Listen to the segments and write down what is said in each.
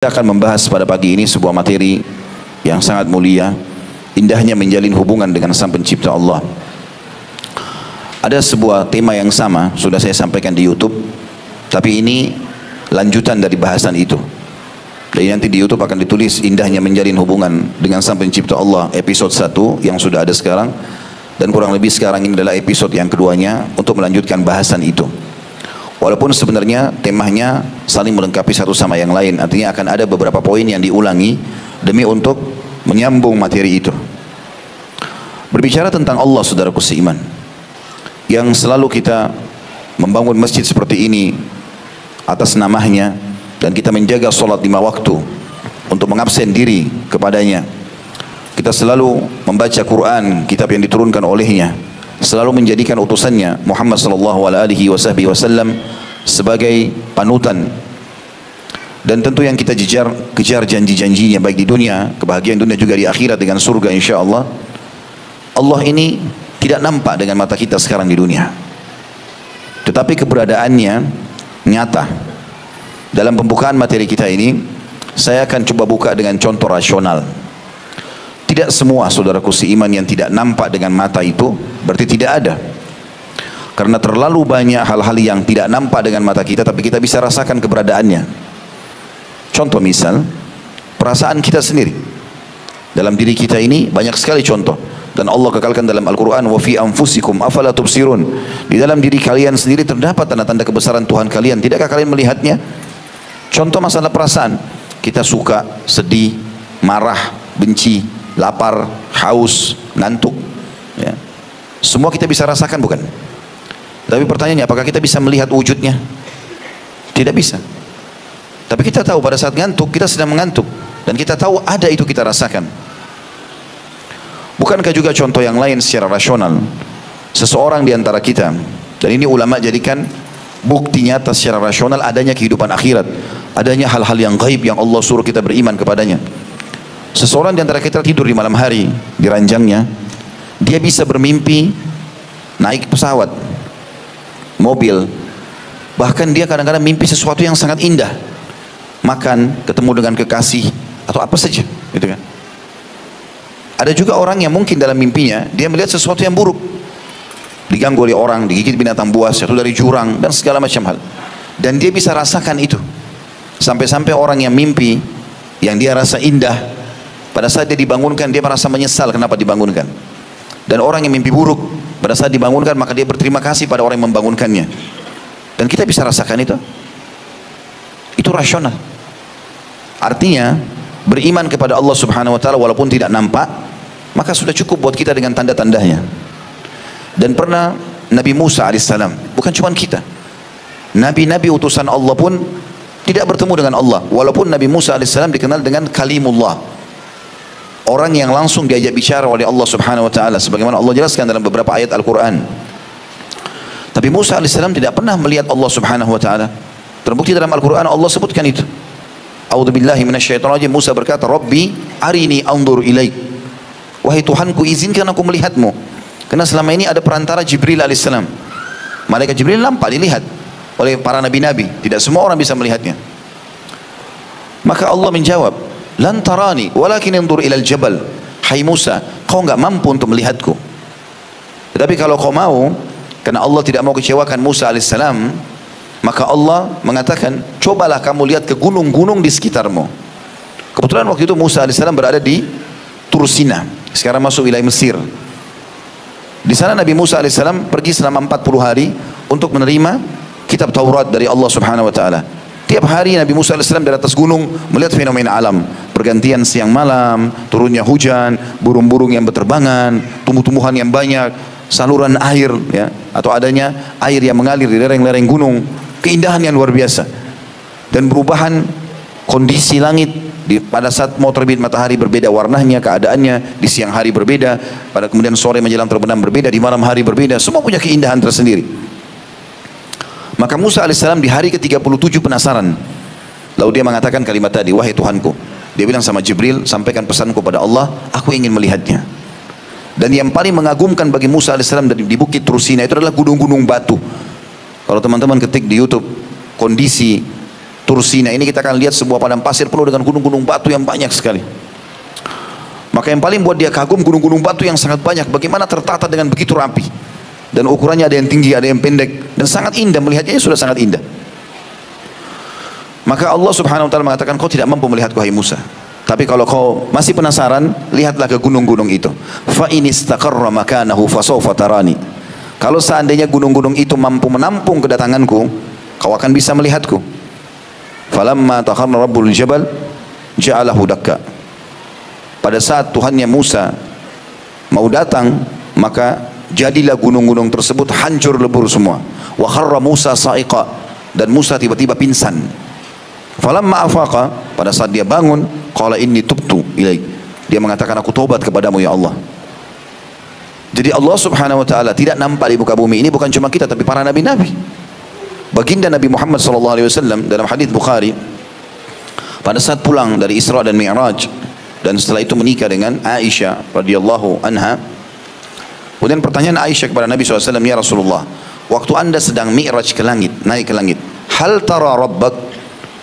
Kita akan membahas pada pagi ini sebuah materi yang sangat mulia, indahnya menjalin hubungan dengan Sang Pencipta Allah. Ada sebuah tema yang sama, sudah saya sampaikan di YouTube, tapi ini lanjutan dari bahasan itu. Jadi nanti di YouTube akan ditulis indahnya menjalin hubungan dengan Sang Pencipta Allah episode 1 yang sudah ada sekarang, dan kurang lebih sekarang ini adalah episode yang keduanya untuk melanjutkan bahasan itu. Walaupun sebenarnya temanya saling melengkapi satu sama yang lain, artinya akan ada beberapa poin yang diulangi demi untuk menyambung materi itu. Berbicara tentang Allah, saudaraku seiman, yang selalu kita membangun masjid seperti ini atas namanya, dan kita menjaga sholat 5 waktu untuk mengabsen diri kepadanya. Kita selalu membaca Quran, kitab yang diturunkan olehnya, selalu menjadikan utusannya Muhammad sallallahu alaihi wasallam sebagai panutan, dan tentu yang kita kejar janji-janjinya baik di dunia, kebahagiaan dunia, juga di akhirat dengan surga insyaallah. Allah ini tidak nampak dengan mata kita sekarang di dunia, tetapi keberadaannya nyata. Dalam pembukaan materi kita ini, saya akan coba buka dengan contoh rasional. Tidak semua saudaraku seiman yang tidak nampak dengan mata itu berarti tidak ada. Karena terlalu banyak hal-hal yang tidak nampak dengan mata kita tapi kita bisa rasakan keberadaannya. Contoh misal, perasaan kita sendiri. Dalam diri kita ini banyak sekali contoh. Dan Allah kekalkan dalam Al-Quran, wa fi anfusikum afala tubsirun. Di dalam diri kalian sendiri terdapat tanda-tanda kebesaran Tuhan kalian. Tidakkah kalian melihatnya? Contoh masalah perasaan. Kita suka, sedih, marah, benci, lapar, haus, ngantuk, ya. Semua kita bisa rasakan, bukan? Tapi pertanyaannya, apakah kita bisa melihat wujudnya? Tidak bisa. Tapi kita tahu pada saat ngantuk kita sedang mengantuk, dan kita tahu ada itu kita rasakan. Bukankah juga contoh yang lain secara rasional, seseorang di antara kita, dan ini ulama jadikan bukti nyata secara rasional adanya kehidupan akhirat, adanya hal-hal yang gaib yang Allah suruh kita beriman kepadanya. Seseorang di antara kita tidur di malam hari di ranjangnya, dia bisa bermimpi naik pesawat, mobil, bahkan dia kadang-kadang mimpi sesuatu yang sangat indah, makan, ketemu dengan kekasih, atau apa saja, gitu kan. Ada juga orang yang mungkin dalam mimpinya dia melihat sesuatu yang buruk, diganggu oleh orang, digigit binatang buas, jatuh dari jurang, dan segala macam hal, dan dia bisa rasakan itu. Sampai-sampai orang yang mimpi yang dia rasa indah, pada saat dia dibangunkan dia merasa menyesal kenapa dibangunkan. Dan orang yang mimpi buruk, pada saat dibangunkan maka dia berterima kasih pada orang yang membangunkannya. Dan kita bisa rasakan itu. Itu rasional. Artinya beriman kepada Allah subhanahu wa ta'ala walaupun tidak nampak, maka sudah cukup buat kita dengan tanda-tandanya. Dan pernah Nabi Musa alaihissalam, bukan cuma kita, nabi-nabi utusan Allah pun tidak bertemu dengan Allah. Walaupun Nabi Musa alaihissalam dikenal dengan kalimullah, orang yang langsung diajak bicara oleh Allah subhanahu wa ta'ala, sebagaimana Allah jelaskan dalam beberapa ayat Al-Quran. Tapi Musa alaihissalam tidak pernah melihat Allah subhanahu wa ta'ala. Terbukti dalam Al-Quran Allah sebutkan itu. A'udzubillahi minasyaitonirrajim. Musa berkata, Rabbi arini anzur ilaik. Wahai Tuhanku, izinkan aku melihatmu. Karena selama ini ada perantara Jibril alaihissalam. Malaikat Jibril nampak, dilihat oleh para nabi-nabi. Tidak semua orang bisa melihatnya. Maka Allah menjawab, lan tarani walakin indur ilal jabal. Hai Musa, kau enggak mampu untuk melihatku. Tetapi kalau kau mau, karena Allah tidak mau kecewakan Musa alaihissalam, maka Allah mengatakan, cobalah kamu lihat ke gunung-gunung di sekitarmu. Kebetulan waktu itu Musa alaihissalam berada di Tursina, sekarang masuk wilayah Mesir. Di sana Nabi Musa alaihissalam pergi selama 40 hari untuk menerima kitab Taurat dari Allah subhanahu wa ta'ala. Tiap hari Nabi Musa AS dari atas gunung melihat fenomena alam, pergantian siang malam, turunnya hujan, burung-burung yang berterbangan, tumbuh-tumbuhan yang banyak, saluran air, ya, atau adanya air yang mengalir di lereng-lereng gunung, keindahan yang luar biasa. Dan perubahan kondisi langit, pada saat mau terbit matahari berbeda warnanya, keadaannya, di siang hari berbeda, pada kemudian sore menjelang terbenam berbeda, di malam hari berbeda, semua punya keindahan tersendiri. Maka Musa alaihissalam di hari ke-37 penasaran. Lalu dia mengatakan kalimat tadi, wahai Tuhanku. Dia bilang sama Jibril, sampaikan pesanku pada Allah, aku ingin melihatnya. Dan yang paling mengagumkan bagi Musa alaihissalam di bukit Tursina itu adalah gunung-gunung batu. Kalau teman-teman ketik di YouTube kondisi Tursina ini kita akan lihat sebuah padang pasir penuh dengan gunung-gunung batu yang banyak sekali. Maka yang paling buat dia kagum gunung-gunung batu yang sangat banyak, bagaimana tertata dengan begitu rapi, dan ukurannya ada yang tinggi, ada yang pendek, dan sangat indah, melihatnya sudah sangat indah. Maka Allah subhanahu wa ta'ala mengatakan, kau tidak mampu melihatku hai Musa, tapi kalau kau masih penasaran, lihatlah ke gunung-gunung itu. Fa in istaqarra makanahu fasawfa tarani. Kalau seandainya gunung-gunung itu mampu menampung kedatanganku, kau akan bisa melihatku. Falamma takharra rabbul jabal ja'alahu dakka. Pada saat Tuhannya Musa mau datang, maka jadilah gunung-gunung tersebut hancur lebur semua. Wa kharra Musa sa'iqa, dan Musa tiba-tiba pingsan. Falamma afaqa, pada saat dia bangun, qala inni tubtu ilaik. Dia mengatakan, aku taubat kepadamu ya Allah. Jadi Allah subhanahu wa ta'ala tidak nampak di muka bumi ini bukan cuma kita, tapi para nabi-nabi. Baginda Nabi Muhammad SAW dalam hadis Bukhari, pada saat pulang dari Isra dan Mi'raj, dan setelah itu menikah dengan Aisyah radhiyallahu anha, kemudian pertanyaan Aisyah kepada Nabi SAW, ya Rasulullah, waktu anda sedang Mi'raj ke langit, naik ke langit, hal tara rabbak,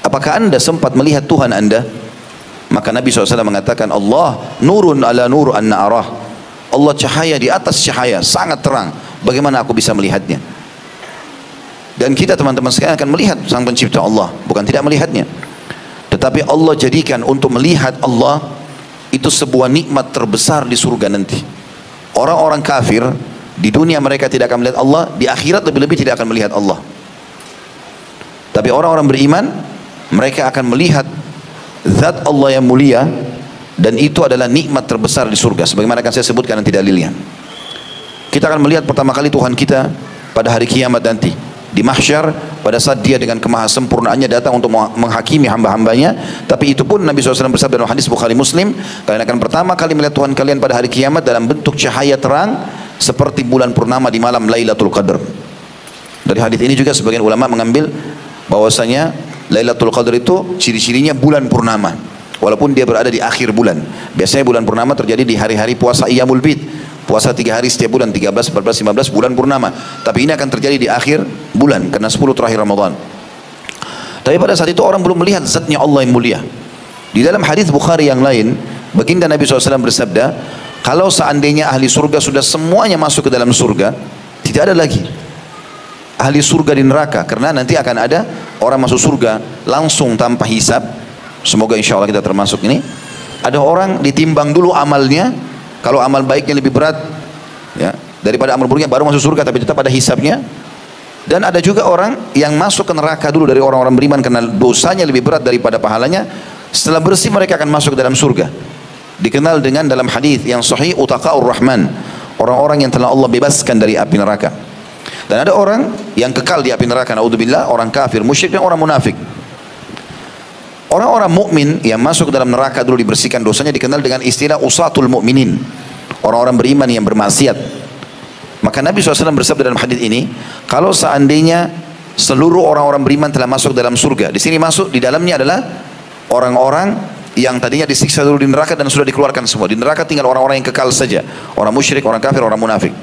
apakah anda sempat melihat Tuhan anda? Maka Nabi SAW mengatakan, Allah nurun ala nur anna arah. Allah cahaya di atas cahaya, sangat terang, bagaimana aku bisa melihatnya? Dan kita teman-teman sekalian akan melihat sang pencipta Allah, bukan tidak melihatnya, tetapi Allah jadikan untuk melihat Allah itu sebuah nikmat terbesar di surga nanti. Orang-orang kafir di dunia mereka tidak akan melihat Allah, di akhirat lebih-lebih tidak akan melihat Allah. Tapi orang-orang beriman, mereka akan melihat zat Allah yang mulia, dan itu adalah nikmat terbesar di surga, sebagaimana akan saya sebutkan nanti dalilnya. Kita akan melihat pertama kali Tuhan kita pada hari kiamat nanti di mahsyar, pada saat dia dengan kemahasempurnaannya datang untuk menghakimi hamba-hambanya. Tapi itu pun Nabi SAW bersabda dalam hadis Bukhari Muslim, kalian akan pertama kali melihat Tuhan kalian pada hari kiamat dalam bentuk cahaya terang seperti bulan purnama di malam Lailatul Qadar. Dari hadis ini juga sebagian ulama mengambil bahwasanya Lailatul Qadar itu ciri-cirinya bulan purnama, walaupun dia berada di akhir bulan. Biasanya bulan purnama terjadi di hari-hari puasa Iyamul Bid, puasa 3 hari setiap bulan, 13, 14, 15 bulan purnama. Tapi ini akan terjadi di akhir bulan, karena 10 terakhir Ramadan. Tapi pada saat itu orang belum melihat zatnya Allah yang mulia. Di dalam hadis Bukhari yang lain, baginda Nabi SAW bersabda, kalau seandainya ahli surga sudah semuanya masuk ke dalam surga, tidak ada lagi ahli surga di neraka, karena nanti akan ada orang masuk surga langsung tanpa hisab. Semoga insya Allah kita termasuk ini. Ada orang ditimbang dulu amalnya, kalau amal baiknya lebih berat ya, daripada amal buruknya, baru masuk surga, tapi tetap ada hisabnya. Dan ada juga orang yang masuk ke neraka dulu dari orang-orang beriman karena dosanya lebih berat daripada pahalanya. Setelah bersih mereka akan masuk ke dalam surga. Dikenal dengan dalam hadis yang sahih utaqaur rahman, orang-orang yang telah Allah bebaskan dari api neraka. Dan ada orang yang kekal di api neraka, naudzubillah, orang kafir, musyrik, dan orang munafik. Orang-orang mukmin yang masuk ke dalam neraka dulu dibersihkan dosanya dikenal dengan istilah usatul mu'minin, orang-orang beriman yang bermaksiat. Maka Nabi SAW bersabda dalam hadis ini, kalau seandainya seluruh orang-orang beriman telah masuk dalam surga, di sini masuk di dalamnya adalah orang-orang yang tadinya disiksa dulu di neraka dan sudah dikeluarkan semua. Di neraka tinggal orang-orang yang kekal saja, orang musyrik, orang kafir, orang munafik.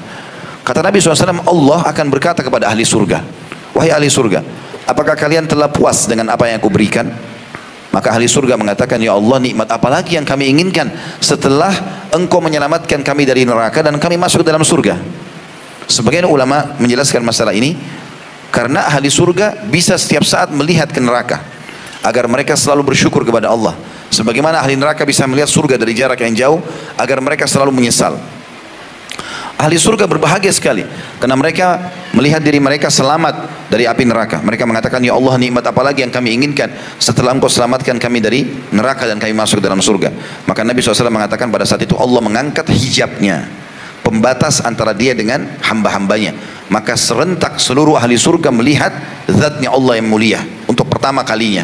Kata Nabi SAW, Allah akan berkata kepada ahli surga, wahai ahli surga, apakah kalian telah puas dengan apa yang aku berikan? Maka ahli surga mengatakan, ya Allah, nikmat apa lagi yang kami inginkan setelah engkau menyelamatkan kami dari neraka dan kami masuk ke dalam surga? Sebagian ulama menjelaskan masalah ini karena ahli surga bisa setiap saat melihat ke neraka, agar mereka selalu bersyukur kepada Allah. Sebagaimana ahli neraka bisa melihat surga dari jarak yang jauh, agar mereka selalu menyesal. Ahli surga berbahagia sekali karena mereka melihat diri mereka selamat dari api neraka. Mereka mengatakan, ya Allah, nikmat apa lagi yang kami inginkan setelah engkau selamatkan kami dari neraka dan kami masuk dalam surga? Maka Nabi SAW mengatakan pada saat itu Allah mengangkat hijabnya, pembatas antara dia dengan hamba-hambanya. Maka serentak seluruh ahli surga melihat zatnya Allah yang mulia untuk pertama kalinya.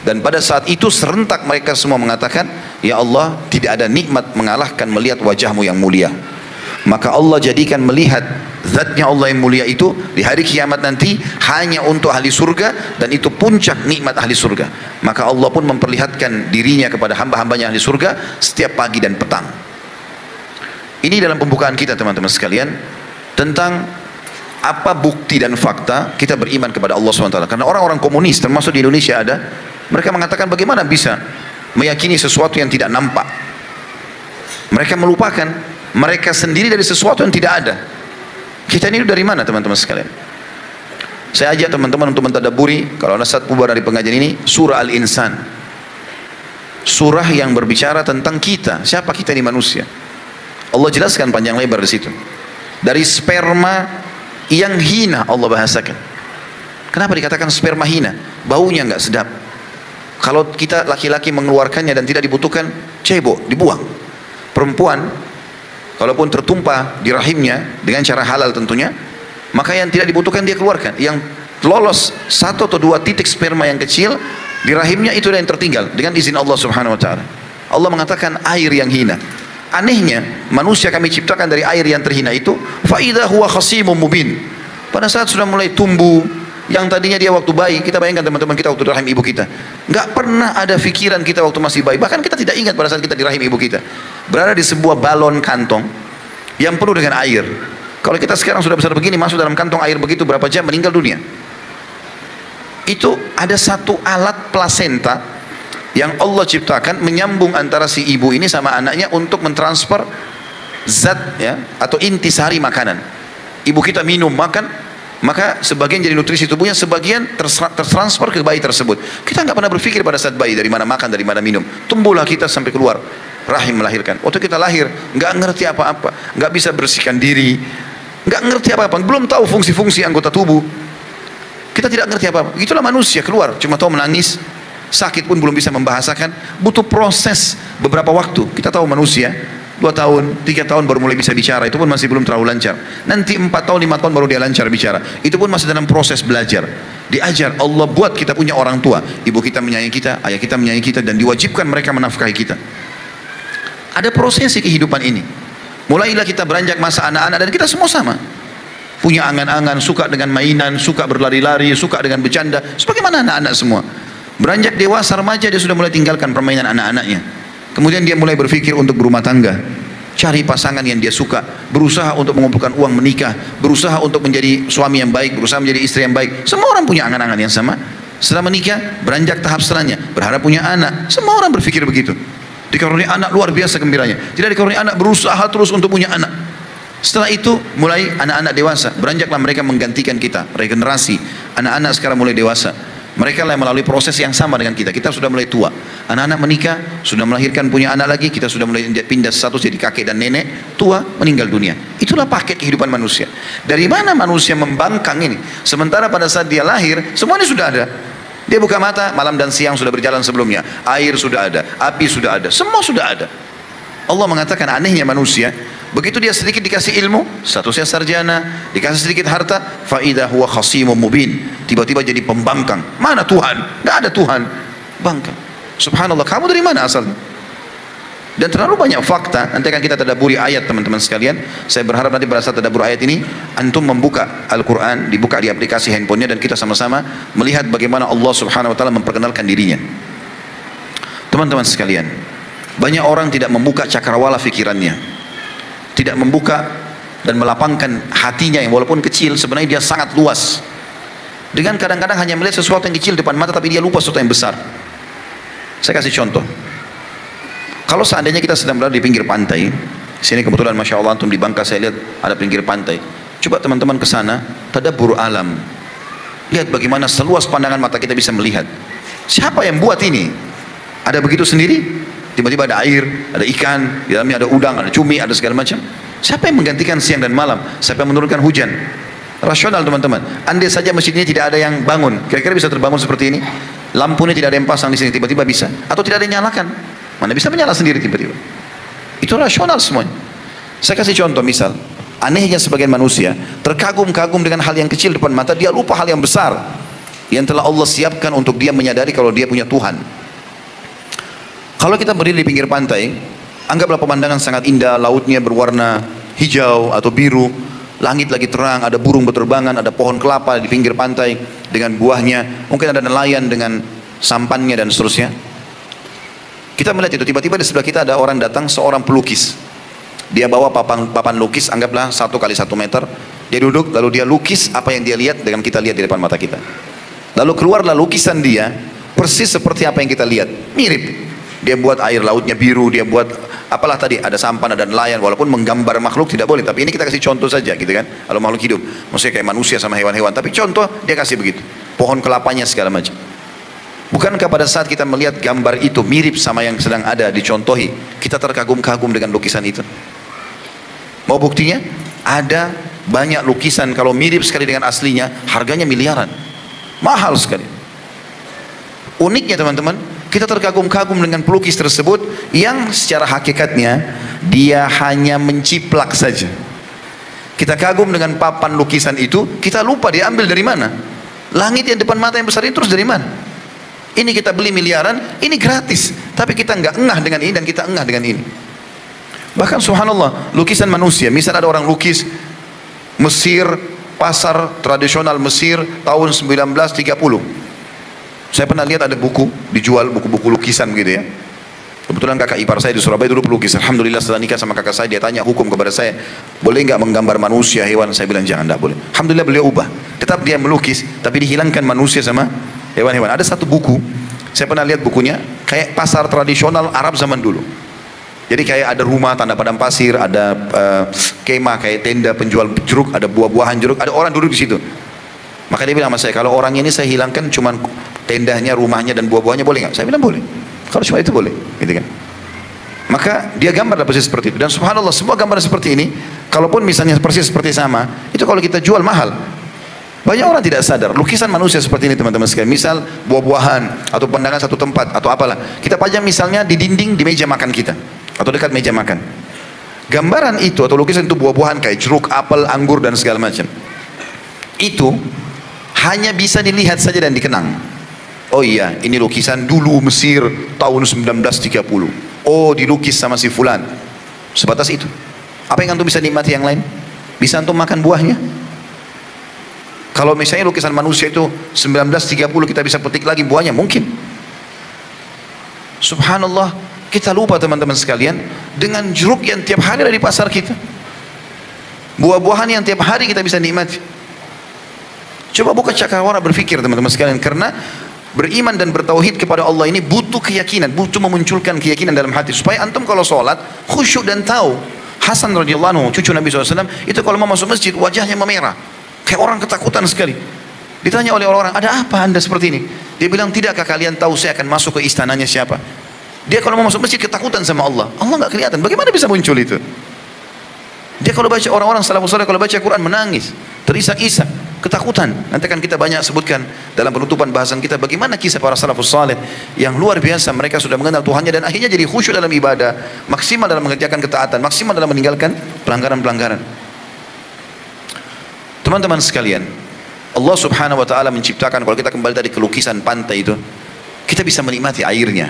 Dan pada saat itu serentak mereka semua mengatakan, ya Allah, tidak ada nikmat mengalahkan melihat wajahmu yang mulia. Maka Allah jadikan melihat zatnya Allah yang mulia itu di hari kiamat nanti hanya untuk ahli surga, dan itu puncak nikmat ahli surga. Maka Allah pun memperlihatkan dirinya kepada hamba-hambanya ahli surga setiap pagi dan petang. Ini dalam pembukaan kita teman-teman sekalian tentang apa bukti dan fakta kita beriman kepada Allah SWT? Karena orang-orang komunis termasuk di Indonesia ada, mereka mengatakan bagaimana bisa meyakini sesuatu yang tidak nampak. Mereka melupakan mereka sendiri dari sesuatu yang tidak ada. Kita ini dari mana teman-teman sekalian? Saya ajak teman-teman untuk mentadabburi, kalau ada saat pubar dari pengajian ini, surah Al-Insan. Surah yang berbicara tentang kita, siapa kita ini manusia. Allah jelaskan panjang lebar di situ. Dari sperma yang hina Allah bahasakan. Kenapa dikatakan sperma hina? Baunya nggak sedap. Kalau kita laki-laki mengeluarkannya dan tidak dibutuhkan, cebok, dibuang. Perempuan, kalaupun tertumpah di rahimnya dengan cara halal tentunya, maka yang tidak dibutuhkan dia keluarkan. Yang lolos 1 atau 2 titik sperma yang kecil di rahimnya, itu yang tertinggal dengan izin Allah Subhanahu wa taala. Allah mengatakan air yang hina. Anehnya manusia kami ciptakan dari air yang terhina itu, fa idza huwa khasimun mubin. Pada saat sudah mulai tumbuh, yang tadinya dia waktu bayi, kita bayangkan teman-teman kita waktu di rahim ibu kita, nggak pernah ada pikiran kita waktu masih bayi, bahkan kita tidak ingat pada saat kita di rahim ibu kita, berada di sebuah balon kantong yang penuh dengan air. Kalau kita sekarang sudah besar begini, masuk dalam kantong air begitu berapa jam, meninggal dunia. Itu ada satu alat plasenta yang Allah ciptakan menyambung antara si ibu ini sama anaknya untuk mentransfer zat ya, atau intisari makanan. Ibu kita minum makan, maka sebagian jadi nutrisi tubuhnya, sebagian tertransfer ke bayi tersebut. Kita nggak pernah berpikir pada saat bayi dari mana makan, dari mana minum. Tumbuhlah kita sampai keluar rahim melahirkan. Waktu kita lahir nggak ngerti apa-apa, nggak bisa bersihkan diri, nggak ngerti apa-apa, belum tahu fungsi-fungsi anggota tubuh. Kita tidak ngerti apa-apa. Itulah manusia keluar, cuma tahu menangis, sakit pun belum bisa membahasakan, butuh proses beberapa waktu. Kita tahu manusia 2 tahun, 3 tahun baru mulai bisa bicara, itu pun masih belum terlalu lancar. Nanti 4 tahun, 5 tahun baru dia lancar bicara. Itu pun masih dalam proses belajar. Diajar, Allah buat kita punya orang tua. Ibu kita menyayangi kita, ayah kita menyayangi kita, dan diwajibkan mereka menafkahi kita. Ada prosesi kehidupan ini. Mulailah kita beranjak masa anak-anak, dan kita semua sama. Punya angan-angan, suka dengan mainan, suka berlari-lari, suka dengan bercanda, sebagaimana anak-anak semua. Beranjak dewasa remaja, dia sudah mulai tinggalkan permainan anak-anaknya. Kemudian dia mulai berpikir untuk berumah tangga, cari pasangan yang dia suka, berusaha untuk mengumpulkan uang menikah, berusaha untuk menjadi suami yang baik, berusaha menjadi istri yang baik. Semua orang punya angan-angan yang sama. Setelah menikah, beranjak tahap setelahnya, berharap punya anak. Semua orang berpikir begitu. Dikaruniai anak, luar biasa gembiranya. Tidak dikaruniai anak, berusaha terus untuk punya anak. Setelah itu mulai anak-anak dewasa, beranjaklah mereka menggantikan kita, regenerasi. Anak-anak sekarang mulai dewasa, mereka lah yang melalui proses yang sama dengan kita. Kita sudah mulai tua, anak-anak menikah, sudah melahirkan punya anak lagi, kita sudah mulai pindah status jadi kakek dan nenek, tua, meninggal dunia. Itulah paket kehidupan manusia. Dari mana manusia membangkang ini? Sementara pada saat dia lahir, semuanya sudah ada. Dia buka mata, malam dan siang sudah berjalan sebelumnya, air sudah ada, api sudah ada, semua sudah ada. Allah mengatakan anehnya manusia, begitu dia sedikit dikasih ilmu, statusnya sarjana, dikasih sedikit harta, faidah huwa khasimun mubin, tiba-tiba jadi pembangkang. Mana Tuhan? Nggak ada Tuhan. Bangkang. Subhanallah, kamu dari mana asalnya? Dan terlalu banyak fakta. Nanti akan kita tadabburi ayat teman-teman sekalian. Saya berharap nanti pada saat tadabbur ayat ini, antum membuka Al-Quran, dibuka di aplikasi handphonenya, dan kita sama-sama melihat bagaimana Allah Subhanahu Wa Taala memperkenalkan dirinya. Teman-teman sekalian, banyak orang tidak membuka cakrawala fikirannya, tidak membuka dan melapangkan hatinya yang walaupun kecil, sebenarnya dia sangat luas. Dengan kadang-kadang hanya melihat sesuatu yang kecil depan mata, tapi dia lupa sesuatu yang besar. Saya kasih contoh. Kalau seandainya kita sedang berada di pinggir pantai, sini kebetulan Masya Allah antum di Bangka, saya lihat ada pinggir pantai. Coba teman-teman ke sana, tadabbur alam. Lihat bagaimana seluas pandangan mata kita bisa melihat. Siapa yang buat ini? Ada begitu sendiri? Tiba-tiba ada air, ada ikan, di dalamnya ada udang, ada cumi, ada segala macam. Siapa yang menggantikan siang dan malam? Siapa yang menurunkan hujan? Rasional teman-teman. Andai saja masjid ini tidak ada yang bangun, kira-kira bisa terbangun seperti ini? Lampu ini tidak ada yang pasang di sini, tiba-tiba bisa? Atau tidak ada yang nyalakan? Mana bisa menyala sendiri tiba-tiba? Itu rasional semuanya. Saya kasih contoh misal, anehnya sebagian manusia terkagum-kagum dengan hal yang kecil depan mata, dia lupa hal yang besar yang telah Allah siapkan untuk dia menyadari kalau dia punya Tuhan. Kalau kita berdiri di pinggir pantai, anggaplah pemandangan sangat indah, lautnya berwarna hijau atau biru, langit lagi terang, ada burung berterbangan, ada pohon kelapa di pinggir pantai dengan buahnya, mungkin ada nelayan dengan sampannya dan seterusnya. Kita melihat itu, tiba-tiba di sebelah kita ada orang datang, seorang pelukis. Dia bawa papan lukis, anggaplah 1 kali 1 meter, Dia duduk, lalu dia lukis apa yang dia lihat dengan kita lihat di depan mata kita. Lalu keluarlah lukisan dia, persis seperti apa yang kita lihat. Mirip. Dia buat air lautnya biru, dia buat apalah tadi, ada sampan, ada nelayan, walaupun menggambar makhluk tidak boleh, tapi ini kita kasih contoh saja gitu kan, kalau makhluk hidup, maksudnya kayak manusia sama hewan-hewan, tapi contoh dia kasih begitu, pohon kelapanya segala macam. Bukankah pada saat kita melihat gambar itu mirip sama yang sedang ada dicontohi, kita terkagum-kagum dengan lukisan itu? Mau buktinya? Ada banyak lukisan kalau mirip sekali dengan aslinya, harganya miliaran, mahal sekali. Uniknya teman-teman, kita terkagum-kagum dengan pelukis tersebut yang secara hakikatnya dia hanya menciplak saja. Kita kagum dengan papan lukisan itu, kita lupa dia ambil dari mana. Langit yang depan mata yang besar itu terus dari mana? Ini kita beli miliaran, ini gratis, tapi kita nggak engah dengan ini dan kita engah dengan ini. Bahkan subhanallah, lukisan manusia, misal ada orang lukis Mesir, pasar tradisional Mesir tahun 1930. Saya pernah lihat ada buku dijual, buku-buku lukisan gitu ya. Kebetulan kakak ipar saya di Surabaya dulu pelukis. Alhamdulillah setelah nikah sama kakak saya, dia tanya hukum kepada saya, boleh nggak menggambar manusia, hewan? Saya bilang jangan, tidak boleh. Alhamdulillah beliau ubah, tetap dia melukis, tapi dihilangkan manusia sama hewan-hewan. Ada satu buku, saya pernah lihat bukunya, kayak pasar tradisional Arab zaman dulu. Jadi kayak ada rumah tanda padang pasir, ada kemah kayak tenda penjual jeruk, ada buah-buahan jeruk, ada orang duduk di situ. Maka dia bilang sama saya, kalau orang ini saya hilangkan cuman tendanya, rumahnya dan buah-buahnya, boleh nggak? Saya bilang boleh. Kalau cuma itu boleh, gitu kan? Maka dia gambar persis seperti itu. Dan subhanallah, semua gambar seperti ini, kalaupun misalnya persis seperti sama, itu kalau kita jual mahal. Banyak orang tidak sadar, lukisan manusia seperti ini teman-teman sekalian. Misal buah-buahan atau pandangan satu tempat atau apalah, kita pajang misalnya di dinding di meja makan kita atau dekat meja makan. Gambaran itu atau lukisan itu buah-buahan kayak jeruk, apel, anggur dan segala macam. Itu hanya bisa dilihat saja dan dikenang. Oh iya, ini lukisan dulu Mesir tahun 1930. Oh, dilukis sama si fulan. Sebatas itu. Apa yang antum bisa nikmati yang lain? Bisa antum makan buahnya? Kalau misalnya lukisan manusia itu 1930 kita bisa petik lagi buahnya, mungkin. Subhanallah, kita lupa teman-teman sekalian dengan jeruk yang tiap hari ada di pasar kita. Buah-buahan yang tiap hari kita bisa nikmati. Coba buka cakrawala berfikir teman-teman sekalian, karena beriman dan bertauhid kepada Allah ini butuh keyakinan, butuh memunculkan keyakinan dalam hati supaya antum kalau sholat khusyuk dan tahu. Hasan radhiyallahu anhu, cucu Nabi SAW, itu kalau mau masuk masjid wajahnya memerah, kayak orang ketakutan sekali. Ditanya oleh orang-orang, ada apa anda seperti ini? Dia bilang, tidakkah kalian tahu saya akan masuk ke istananya siapa? Dia kalau mau masuk masjid ketakutan sama Allah. Allah nggak kelihatan, bagaimana bisa muncul itu? Dia kalau baca, orang-orang salafus saleh kalau baca Quran menangis, terisak-isak, ketakutan. Nanti akan kita banyak sebutkan dalam penutupan bahasan kita bagaimana kisah para salafus saleh yang luar biasa. Mereka sudah mengenal Tuhannya dan akhirnya jadi khusyuk dalam ibadah, maksimal dalam mengerjakan ketaatan, maksimal dalam meninggalkan pelanggaran-pelanggaran. Teman-teman sekalian, Allah subhanahu wa ta'ala menciptakan, kalau kita kembali tadi ke lukisan pantai itu, kita bisa menikmati airnya,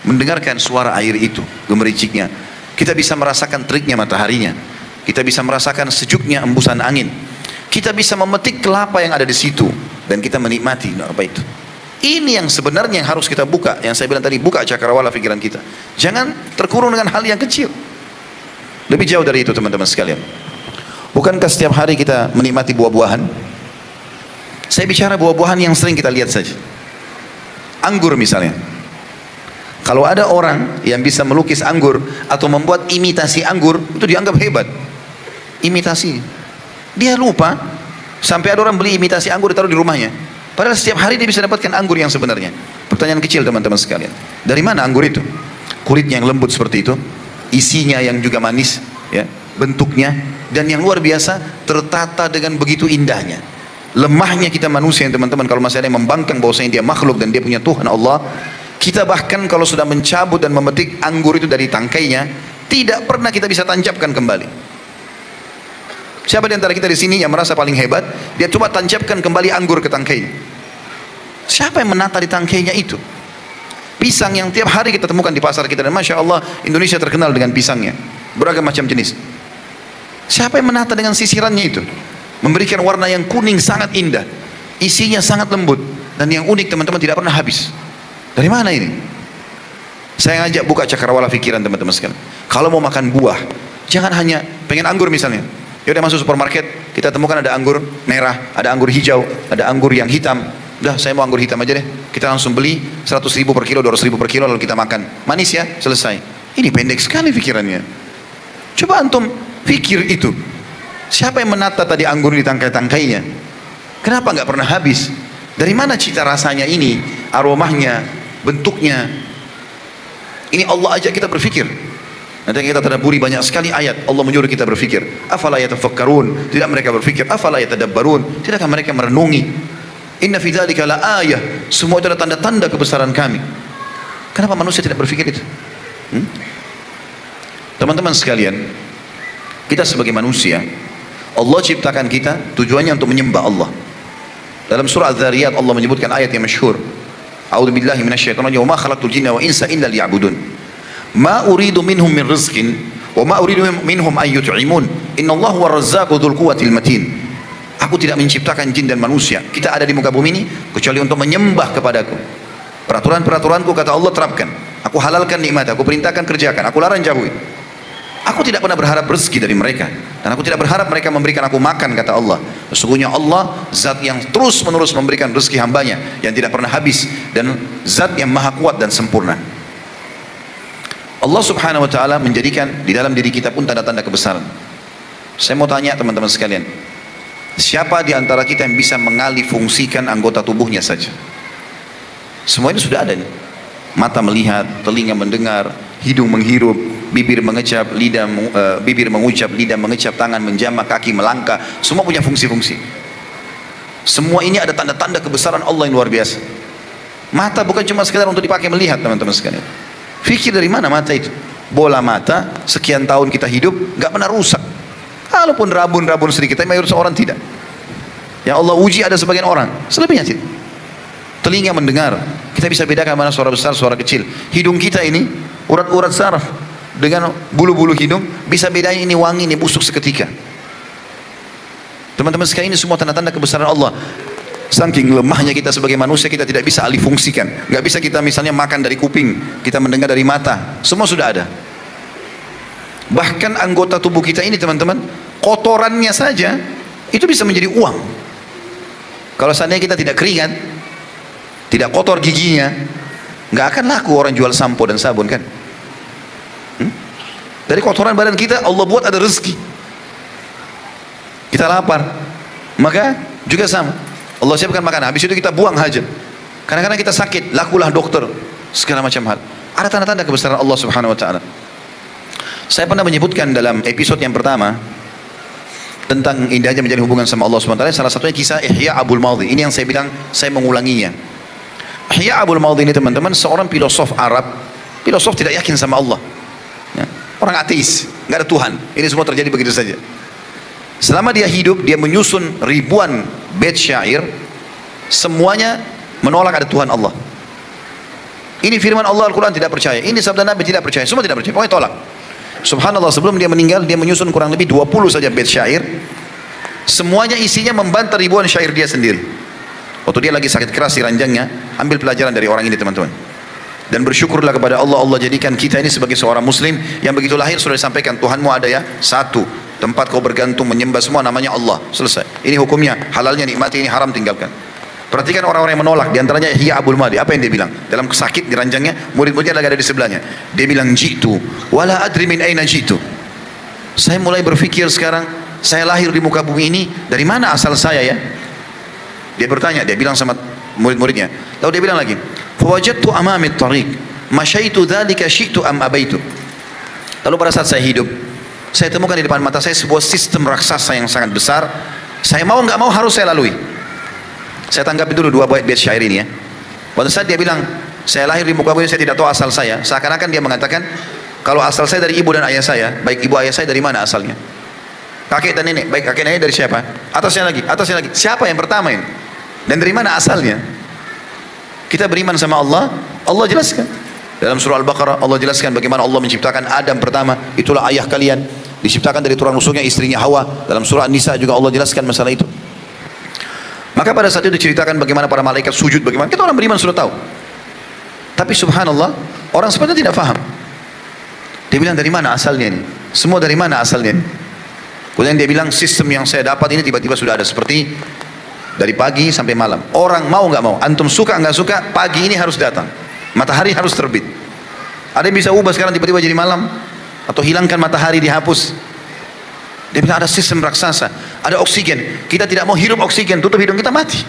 mendengarkan suara air itu, gemericiknya. Kita bisa merasakan teriknya mataharinya. Kita bisa merasakan sejuknya embusan angin. Kita bisa memetik kelapa yang ada di situ dan kita menikmati apa itu. Ini yang sebenarnya yang harus kita buka. Yang saya bilang tadi, buka cakrawala pikiran kita. Jangan terkurung dengan hal yang kecil. Lebih jauh dari itu teman-teman sekalian. Bukankah setiap hari kita menikmati buah-buahan? Saya bicara buah-buahan yang sering kita lihat saja. Anggur misalnya. Kalau ada orang yang bisa melukis anggur atau membuat imitasi anggur, itu dianggap hebat. Imitasi. Dia lupa sampai ada orang beli imitasi anggur ditaruh di rumahnya. Padahal setiap hari dia bisa dapatkan anggur yang sebenarnya. Pertanyaan kecil teman-teman sekalian. Dari mana anggur itu? Kulitnya yang lembut seperti itu, isinya yang juga manis, ya, bentuknya, dan yang luar biasa tertata dengan begitu indahnya. Lemahnya kita manusia yang teman-teman, kalau masih ada yang membangkang bahwasanya dia makhluk dan dia punya Tuhan Allah. Kita bahkan kalau sudah mencabut dan memetik anggur itu dari tangkainya, tidak pernah kita bisa tancapkan kembali. Siapa di antara kita di sini yang merasa paling hebat? Dia coba tancapkan kembali anggur ke tangkainya. Siapa yang menata di tangkainya itu? Pisang yang tiap hari kita temukan di pasar kita, dan masya Allah Indonesia terkenal dengan pisangnya, beragam macam jenis. Siapa yang menata dengan sisirannya itu? Memberikan warna yang kuning sangat indah, isinya sangat lembut, dan yang unik teman-teman tidak pernah habis. Dari mana ini? Saya ngajak buka cakrawala pikiran teman-teman sekalian. Kalau mau makan buah, jangan hanya pengen anggur misalnya. Yaudah masuk supermarket, kita temukan ada anggur merah, ada anggur hijau, ada anggur yang hitam. Udah saya mau anggur hitam aja deh. Kita langsung beli 100.000 per kilo, 200.000 per kilo, lalu kita makan. Manis ya, selesai. Ini pendek sekali pikirannya. Coba antum pikir itu. Siapa yang menata tadi anggur di tangkai-tangkainya? Kenapa nggak pernah habis? Dari mana cita rasanya ini, aromanya, bentuknya? Ini Allah ajak kita berpikir. Nanti kita tadabburi banyak sekali ayat Allah menyuruh kita berpikir. Afala yatafakkarun? Tidak mereka berpikir. Afala yatadabbarun? Tidakkah mereka merenungi? Inna fi dzalika la ayah. Semua itu ada tanda-tanda kebesaran kami. Kenapa manusia tidak berpikir itu? Teman-teman sekalian, kita sebagai manusia, Allah ciptakan kita tujuannya untuk menyembah Allah. Dalam surah Az-Zariyat Allah menyebutkan ayat yang masyhur. A'udzubillahi minasyaitonir rajim. Wa ma khalaqtul jinna wa insa illa liya'budun. Ma uridu minhum min rizqin wa ma uridu minhum an yut'imun. Innallaha huwar razzaqu dzul quwwatil matin. Aku tidak menciptakan jin dan manusia. Kita ada di muka bumi ini kecuali untuk menyembah kepadaku. Peraturan-peraturanku kata Allah terapkan. Aku halalkan nikmat, aku perintahkan kerjakan, aku larang jauhi. Aku tidak pernah berharap rezeki dari mereka. Dan aku tidak berharap mereka memberikan aku makan kata Allah. Sesungguhnya Allah zat yang terus menerus memberikan rezeki hambanya yang tidak pernah habis. Dan zat yang maha kuat dan sempurna. Allah subhanahu wa ta'ala menjadikan di dalam diri kita pun tanda-tanda kebesaran. Saya mau tanya teman-teman sekalian. Siapa di antara kita yang bisa mengalih fungsikan anggota tubuhnya saja? Semua ini sudah ada nih. Mata melihat, telinga mendengar, hidung menghirup, bibir mengecap, bibir mengucap, lidah mengecap, tangan menjamah, kaki melangkah. Semua punya fungsi-fungsi. Semua ini ada tanda-tanda kebesaran Allah yang luar biasa. Mata bukan cuma sekedar untuk dipakai melihat teman-teman sekalian. Fikir dari mana mata itu? Bola mata, sekian tahun kita hidup, nggak pernah rusak. Walaupun rabun-rabun sedikit, tapi mayoritas orang tidak. Yang Allah uji ada sebagian orang, selebihnya tidak. Telinga mendengar, kita bisa bedakan mana suara besar, suara kecil. Hidung kita ini, urat-urat saraf dengan bulu-bulu hidung, bisa bedain ini wangi, ini busuk seketika. Teman-teman sekalian, ini semua tanda-tanda kebesaran Allah. Saking lemahnya kita sebagai manusia, kita tidak bisa alih fungsikan. Nggak bisa kita misalnya makan dari kuping, kita mendengar dari mata, semua sudah ada. Bahkan anggota tubuh kita ini teman-teman, kotorannya saja itu bisa menjadi uang. Kalau seandainya kita tidak keringat, tidak kotor giginya, nggak akan laku orang jual sampo dan sabun kan? Dari kotoran badan kita Allah buat ada rezeki. Kita lapar, maka juga sama. Allah siapkan makanan, habis itu kita buang hajat. Kadang-kadang kita sakit, lakulah dokter, segala macam hal. Ada tanda-tanda kebesaran Allah subhanahu wa ta'ala. Saya pernah menyebutkan dalam episode yang pertama tentang indahnya menjalin hubungan sama Allah SWT. Salah satunya kisah Ihya Abul Madhi. Ini yang saya bilang, saya mengulanginya. Ihya Abul Madhi ini teman-teman seorang filosof Arab. Filosof tidak yakin sama Allah ya. Orang ateis, nggak ada Tuhan. Ini semua terjadi begitu saja. Selama dia hidup, dia menyusun ribuan bait syair. Semuanya menolak ada Tuhan Allah. Ini firman Allah Al-Quran tidak percaya, ini sabda Nabi tidak percaya, semua tidak percaya, pokoknya tolak. Subhanallah, sebelum dia meninggal, dia menyusun kurang lebih 20 saja bait syair. Semuanya isinya membantah ribuan syair dia sendiri. Waktu dia lagi sakit keras di ranjangnya, ambil pelajaran dari orang ini teman-teman. Dan bersyukurlah kepada Allah, Allah jadikan kita ini sebagai seorang muslim yang begitu lahir sudah disampaikan, Tuhanmu ada ya, satu. Tempat kau bergantung menyembah semua namanya Allah. Selesai. Ini hukumnya, halalnya nikmati, ini haram tinggalkan. Perhatikan orang-orang yang menolak, diantaranya Ihya Abul Madhi. Apa yang dia bilang? Dalam sakit di ranjangnya, murid-muridnya lagi ada di sebelahnya. Dia bilang, jitu, wala adri min aina jitu. Saya mulai berpikir sekarang, saya lahir di muka bumi ini, dari mana asal saya ya? Dia bertanya, dia bilang sama murid-muridnya. Lalu dia bilang lagi, fawajadtu amami tariq, masyaitu dzalika syi'tu am abaitu. Lalu pada saat saya hidup, saya temukan di depan mata saya sebuah sistem raksasa yang sangat besar. Saya mau nggak mau harus saya lalui. Saya tanggapi dulu dua bait syair ini ya. Pada saat dia bilang, saya lahir di muka bumi, saya tidak tahu asal saya. Seakan-akan dia mengatakan, kalau asal saya dari ibu dan ayah saya, baik ibu ayah saya dari mana asalnya? Kakek dan nenek, baik kakek nenek dari siapa? Atasnya lagi. Siapa yang pertama ini? Dan dari mana asalnya? Kita beriman sama Allah, Allah jelaskan. Dalam surah Al-Baqarah, Allah jelaskan bagaimana Allah menciptakan Adam pertama. Itulah ayah kalian. Diciptakan dari tulang rusuknya istrinya Hawa. Dalam surah An-Nisa juga Allah jelaskan masalah itu. Maka pada saat itu diceritakan bagaimana para malaikat sujud, bagaimana kita orang beriman sudah tahu. Tapi subhanallah, orang sebenarnya tidak faham. Dia bilang dari mana asalnya ini? Semua dari mana asalnya ini? Kemudian dia bilang sistem yang saya dapat ini tiba-tiba sudah ada seperti dari pagi sampai malam. Orang mau nggak mau, antum suka nggak suka, pagi ini harus datang. Matahari harus terbit. Ada yang bisa ubah sekarang tiba-tiba jadi malam, atau hilangkan matahari dihapus. Dia bilang ada sistem raksasa, ada oksigen. Kita tidak mau hirup oksigen, tutup hidung kita mati.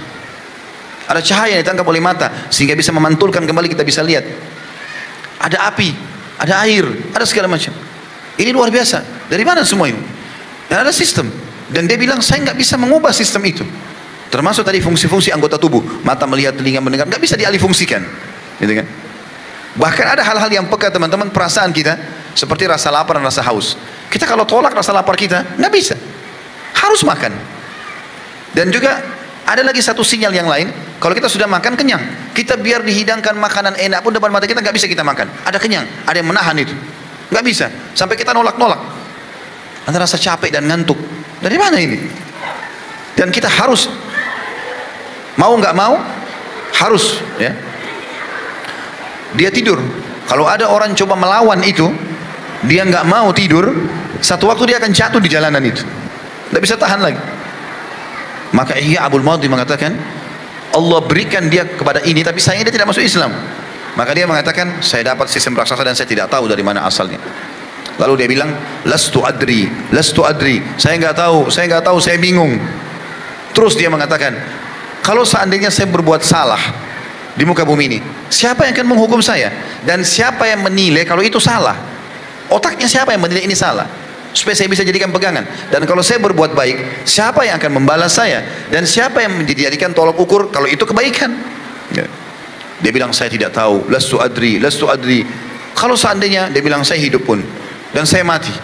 Ada cahaya yang ditangkap oleh mata sehingga bisa memantulkan kembali, kita bisa lihat. Ada api, ada air, ada segala macam. Ini luar biasa. Dari mana semua ini? Dan ada sistem. Dan dia bilang saya nggak bisa mengubah sistem itu. Termasuk tadi fungsi-fungsi anggota tubuh, mata melihat, telinga mendengar, nggak bisa dialihfungsikan, gitu kan? Bahkan ada hal-hal yang peka teman-teman, perasaan kita seperti rasa lapar dan rasa haus. Kita kalau tolak rasa lapar kita, nggak bisa, harus makan. Dan juga ada lagi satu sinyal yang lain, kalau kita sudah makan kenyang, kita biar dihidangkan makanan enak pun depan mata kita nggak bisa kita makan. Ada kenyang, ada yang menahan itu, nggak bisa, sampai kita nolak-nolak. Ada rasa capek dan ngantuk. Dari mana ini? Dan kita harus mau nggak mau harus, ya. Dia tidur. Kalau ada orang coba melawan itu, dia nggak mau tidur, satu waktu dia akan jatuh di jalanan itu, nggak bisa tahan lagi. Maka Ihya Abul Maudi mengatakan, Allah berikan dia kepada ini, tapi sayangnya dia tidak masuk Islam. Maka dia mengatakan, saya dapat sistem raksasa dan saya tidak tahu dari mana asalnya. Lalu dia bilang, lastu adri, saya nggak tahu, saya bingung. Terus dia mengatakan, kalau seandainya saya berbuat salah di muka bumi ini, siapa yang akan menghukum saya? Dan siapa yang menilai kalau itu salah? Otaknya siapa yang menilai ini salah? Supaya saya bisa jadikan pegangan. Dan kalau saya berbuat baik, siapa yang akan membalas saya? Dan siapa yang dijadikan tolok ukur kalau itu kebaikan? Dia bilang, saya tidak tahu, lastu adri. Kalau seandainya, dia bilang, saya hidup pun dan saya mati,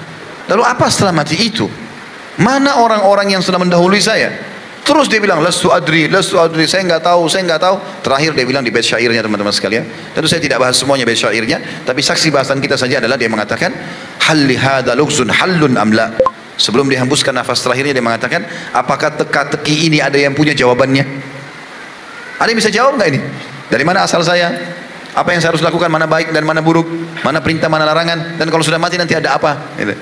lalu apa setelah mati itu? Mana orang-orang yang sudah mendahului saya? Terus dia bilang, lastu adri, saya nggak tahu. Terakhir dia bilang di bait syairnya, teman-teman sekalian, tentu saya tidak bahas semuanya bait syairnya, tapi saksi bahasan kita saja adalah dia mengatakan, hal lihada lughzun hallun amla. Sebelum dihembuskan nafas terakhirnya dia mengatakan, apakah teka-teki ini ada yang punya jawabannya? Ada yang bisa jawab nggak ini? Dari mana asal saya? Apa yang saya harus lakukan, mana baik dan mana buruk, mana perintah, mana larangan, dan kalau sudah mati nanti ada apa? Gitu.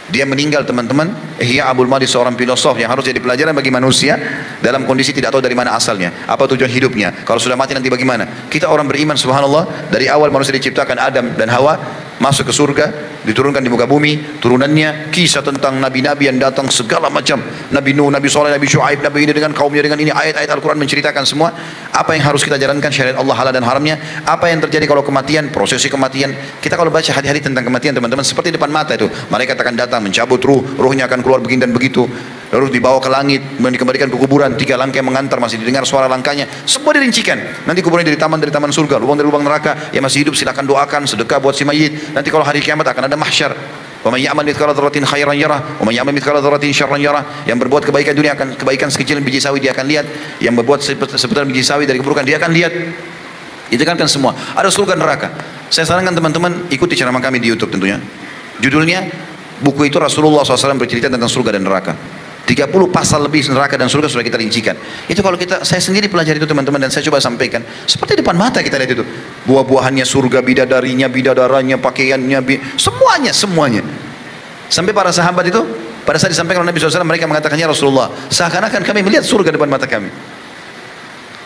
Dia meninggal teman-teman. Ihya Abul Maudi seorang filosof yang harus jadi pelajaran bagi manusia dalam kondisi tidak tahu dari mana asalnya, apa tujuan hidupnya, kalau sudah mati nanti bagaimana. Kita orang beriman, subhanallah, dari awal manusia diciptakan Adam dan Hawa, masuk ke surga, diturunkan di muka bumi, turunannya kisah tentang nabi-nabi yang datang segala macam, Nabi Nuh, Nabi Saleh, Nabi Syuaib, Nabi ini dengan kaumnya dengan ini, ayat-ayat Al-Quran menceritakan semua apa yang harus kita jalankan, syariat Allah halal dan haramnya, apa yang terjadi kalau kematian, prosesi kematian. Kita kalau baca hadis-hadis tentang kematian teman-teman, seperti depan mata itu, malaikat akan datang mencabut ruhnya akan keluar begini dan begitu, lalu dibawa ke langit, kemudian dikembalikan ke kuburan, 3 langkah mengantar, masih didengar suara langkahnya, semua dirincikan. Nanti kuburannya dari taman surga, lubang dari lubang neraka, yang masih hidup silakan doakan, sedekah buat si mayit. Nanti kalau hari kiamat akan ada mahsyar. Wa may ya'mal mithqala dzarratin khairan yarah, wa may ya'mal mithqala dzarratin syarran yarah. Yang berbuat kebaikan dunia akan kebaikan sekecil biji sawi dia akan lihat, yang berbuat seputar biji sawi dari keburukan dia akan lihat. Itu kan semua. Ada surga neraka. Saya sarankan teman-teman ikuti ceramah kami di YouTube tentunya. Judulnya buku itu Rasulullah SAW bercerita tentang surga dan neraka. 30 pasal lebih neraka dan surga sudah kita rincikan. Itu kalau saya sendiri pelajari itu teman-teman, dan saya coba sampaikan. Seperti depan mata kita lihat itu. Buah-buahannya surga, bidadarinya, bidadaranya, pakaiannya, semuanya. Sampai para sahabat itu, pada saat disampaikan oleh Nabi SAW, mereka mengatakannya Rasulullah, seakan-akan kami melihat surga depan mata kami.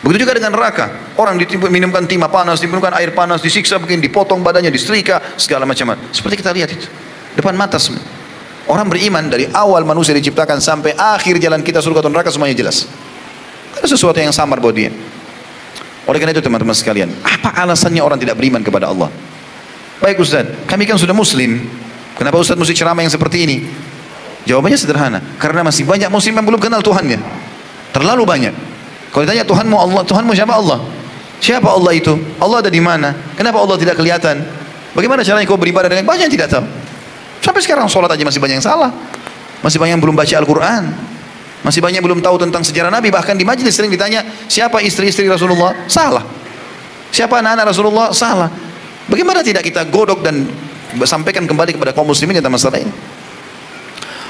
Begitu juga dengan neraka. Orang minumkan timah panas, diminumkan air panas, disiksa begini, dipotong badannya, disetrika, segala macam. Seperti kita lihat itu. Depan mata semua. Orang beriman dari awal manusia diciptakan sampai akhir jalan kita surga atau neraka semuanya jelas. Ada sesuatu yang samar buat dia. Oleh karena itu teman-teman sekalian, apa alasannya orang tidak beriman kepada Allah? Baik Ustaz, kami kan sudah muslim, kenapa Ustaz mesti ceramah yang seperti ini? Jawabannya sederhana, karena masih banyak muslim yang belum kenal Tuhannya. Terlalu banyak. Kalau ditanya Tuhanmu Allah, Tuhanmu siapa? Allah. Siapa Allah itu? Allah ada di mana? Kenapa Allah tidak kelihatan? Bagaimana caranya kau beribadah dengan banyak yang tidak tahu? Sampai sekarang sholat aja masih banyak yang salah, masih banyak yang belum baca Al-Quran, masih banyak yang belum tahu tentang sejarah Nabi. Bahkan di majelis sering ditanya, siapa istri-istri Rasulullah? Salah. Siapa anak-anak Rasulullah? Salah. Bagaimana tidak kita godok dan sampaikan kembali kepada kaum muslimin tentang masalah ini?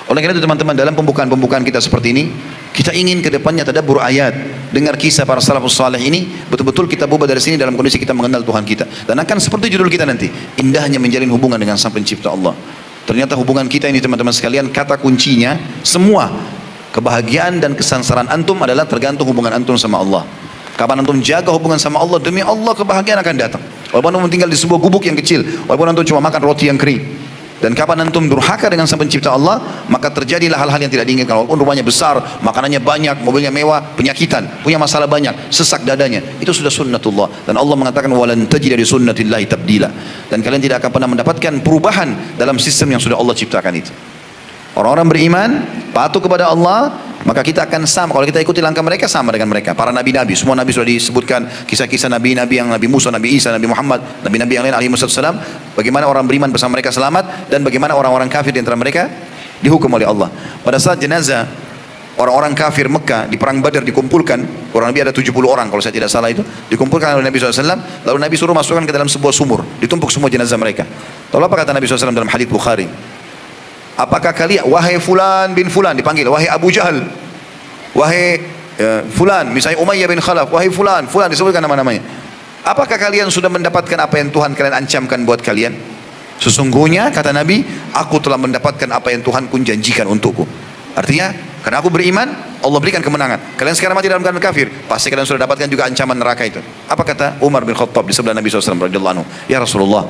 Oleh karena itu teman-teman, dalam pembukaan kita seperti ini, kita ingin ke depannya tadabbur ayat, dengar kisah para salafus saleh ini, betul-betul kita berubah dari sini dalam kondisi kita mengenal Tuhan kita. Dan akan seperti judul kita nanti, indahnya menjalin hubungan dengan Sang Pencipta Allah. Ternyata hubungan kita ini teman-teman sekalian, kata kuncinya semua kebahagiaan dan kesansaran antum adalah tergantung hubungan antum sama Allah. Kapan antum jaga hubungan sama Allah, demi Allah kebahagiaan akan datang. Walaupun antum tinggal di sebuah gubuk yang kecil, walaupun antum cuma makan roti yang kering. Dan kapan antum durhaka dengan sang pencipta Allah, maka terjadilah hal-hal yang tidak diinginkan. Walaupun rumahnya besar, makanannya banyak, mobilnya mewah, penyakitan, punya masalah banyak, sesak dadanya, itu sudah sunnatullah. Dan Allah mengatakan walan tajida li sunnatillahi tabdila. Dan kalian tidak akan pernah mendapatkan perubahan dalam sistem yang sudah Allah ciptakan itu. Orang-orang beriman, patuh kepada Allah, maka kita akan sama. Kalau kita ikuti langkah mereka, sama dengan mereka. Para nabi-nabi, semua nabi sudah disebutkan kisah-kisah nabi-nabi yang Nabi Musa, Nabi Isa, Nabi Muhammad, nabi-nabi yang lain alaihi wassalam. Bagaimana orang beriman bersama mereka selamat, dan bagaimana orang-orang kafir di antara mereka dihukum oleh Allah. Pada saat jenazah orang-orang kafir Mekah di perang Badar dikumpulkan, kurang lebih ada 70 orang kalau saya tidak salah itu, dikumpulkan oleh Nabi SAW, lalu Nabi suruh masukkan ke dalam sebuah sumur, ditumpuk semua jenazah mereka. Lalu apa kata Nabi SAW dalam hadits Bukhari? Apakah kalian, wahai fulan bin fulan, dipanggil, wahai Abu Jahal, wahai fulan, misalnya Umayyah bin Khalaf, wahai fulan, fulan, disebutkan nama-namanya. Apakah kalian sudah mendapatkan apa yang Tuhan kalian ancamkan buat kalian? Sesungguhnya kata Nabi, aku telah mendapatkan apa yang Tuhan pun janjikan untukku. Artinya, karena aku beriman, Allah berikan kemenangan. Kalian sekarang mati dalam keadaan kafir, pasti kalian sudah dapatkan juga ancaman neraka itu. Apa kata Umar bin Khattab di sebelah Nabi SAW radhiyallahu anhu? Ya Rasulullah,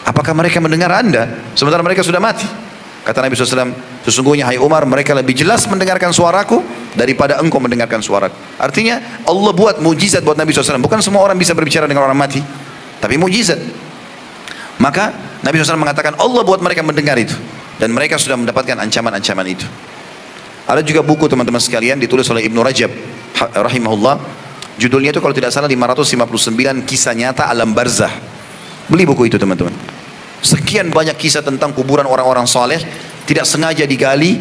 apakah mereka mendengar Anda sementara mereka sudah mati? Kata Nabi SAW, sesungguhnya hai Umar, mereka lebih jelas mendengarkan suaraku daripada engkau mendengarkan suaraku. Artinya Allah buat mujizat buat Nabi SAW. Bukan semua orang bisa berbicara dengan orang mati, tapi mujizat. Maka Nabi SAW mengatakan Allah buat mereka mendengar itu, dan mereka sudah mendapatkan ancaman-ancaman itu. Ada juga buku teman-teman sekalian ditulis oleh Ibnu Rajab rahimahullah. Judulnya itu kalau tidak salah 559 kisah nyata alam barzah. Beli buku itu teman-teman. Sekian banyak kisah tentang kuburan orang-orang saleh, tidak sengaja digali,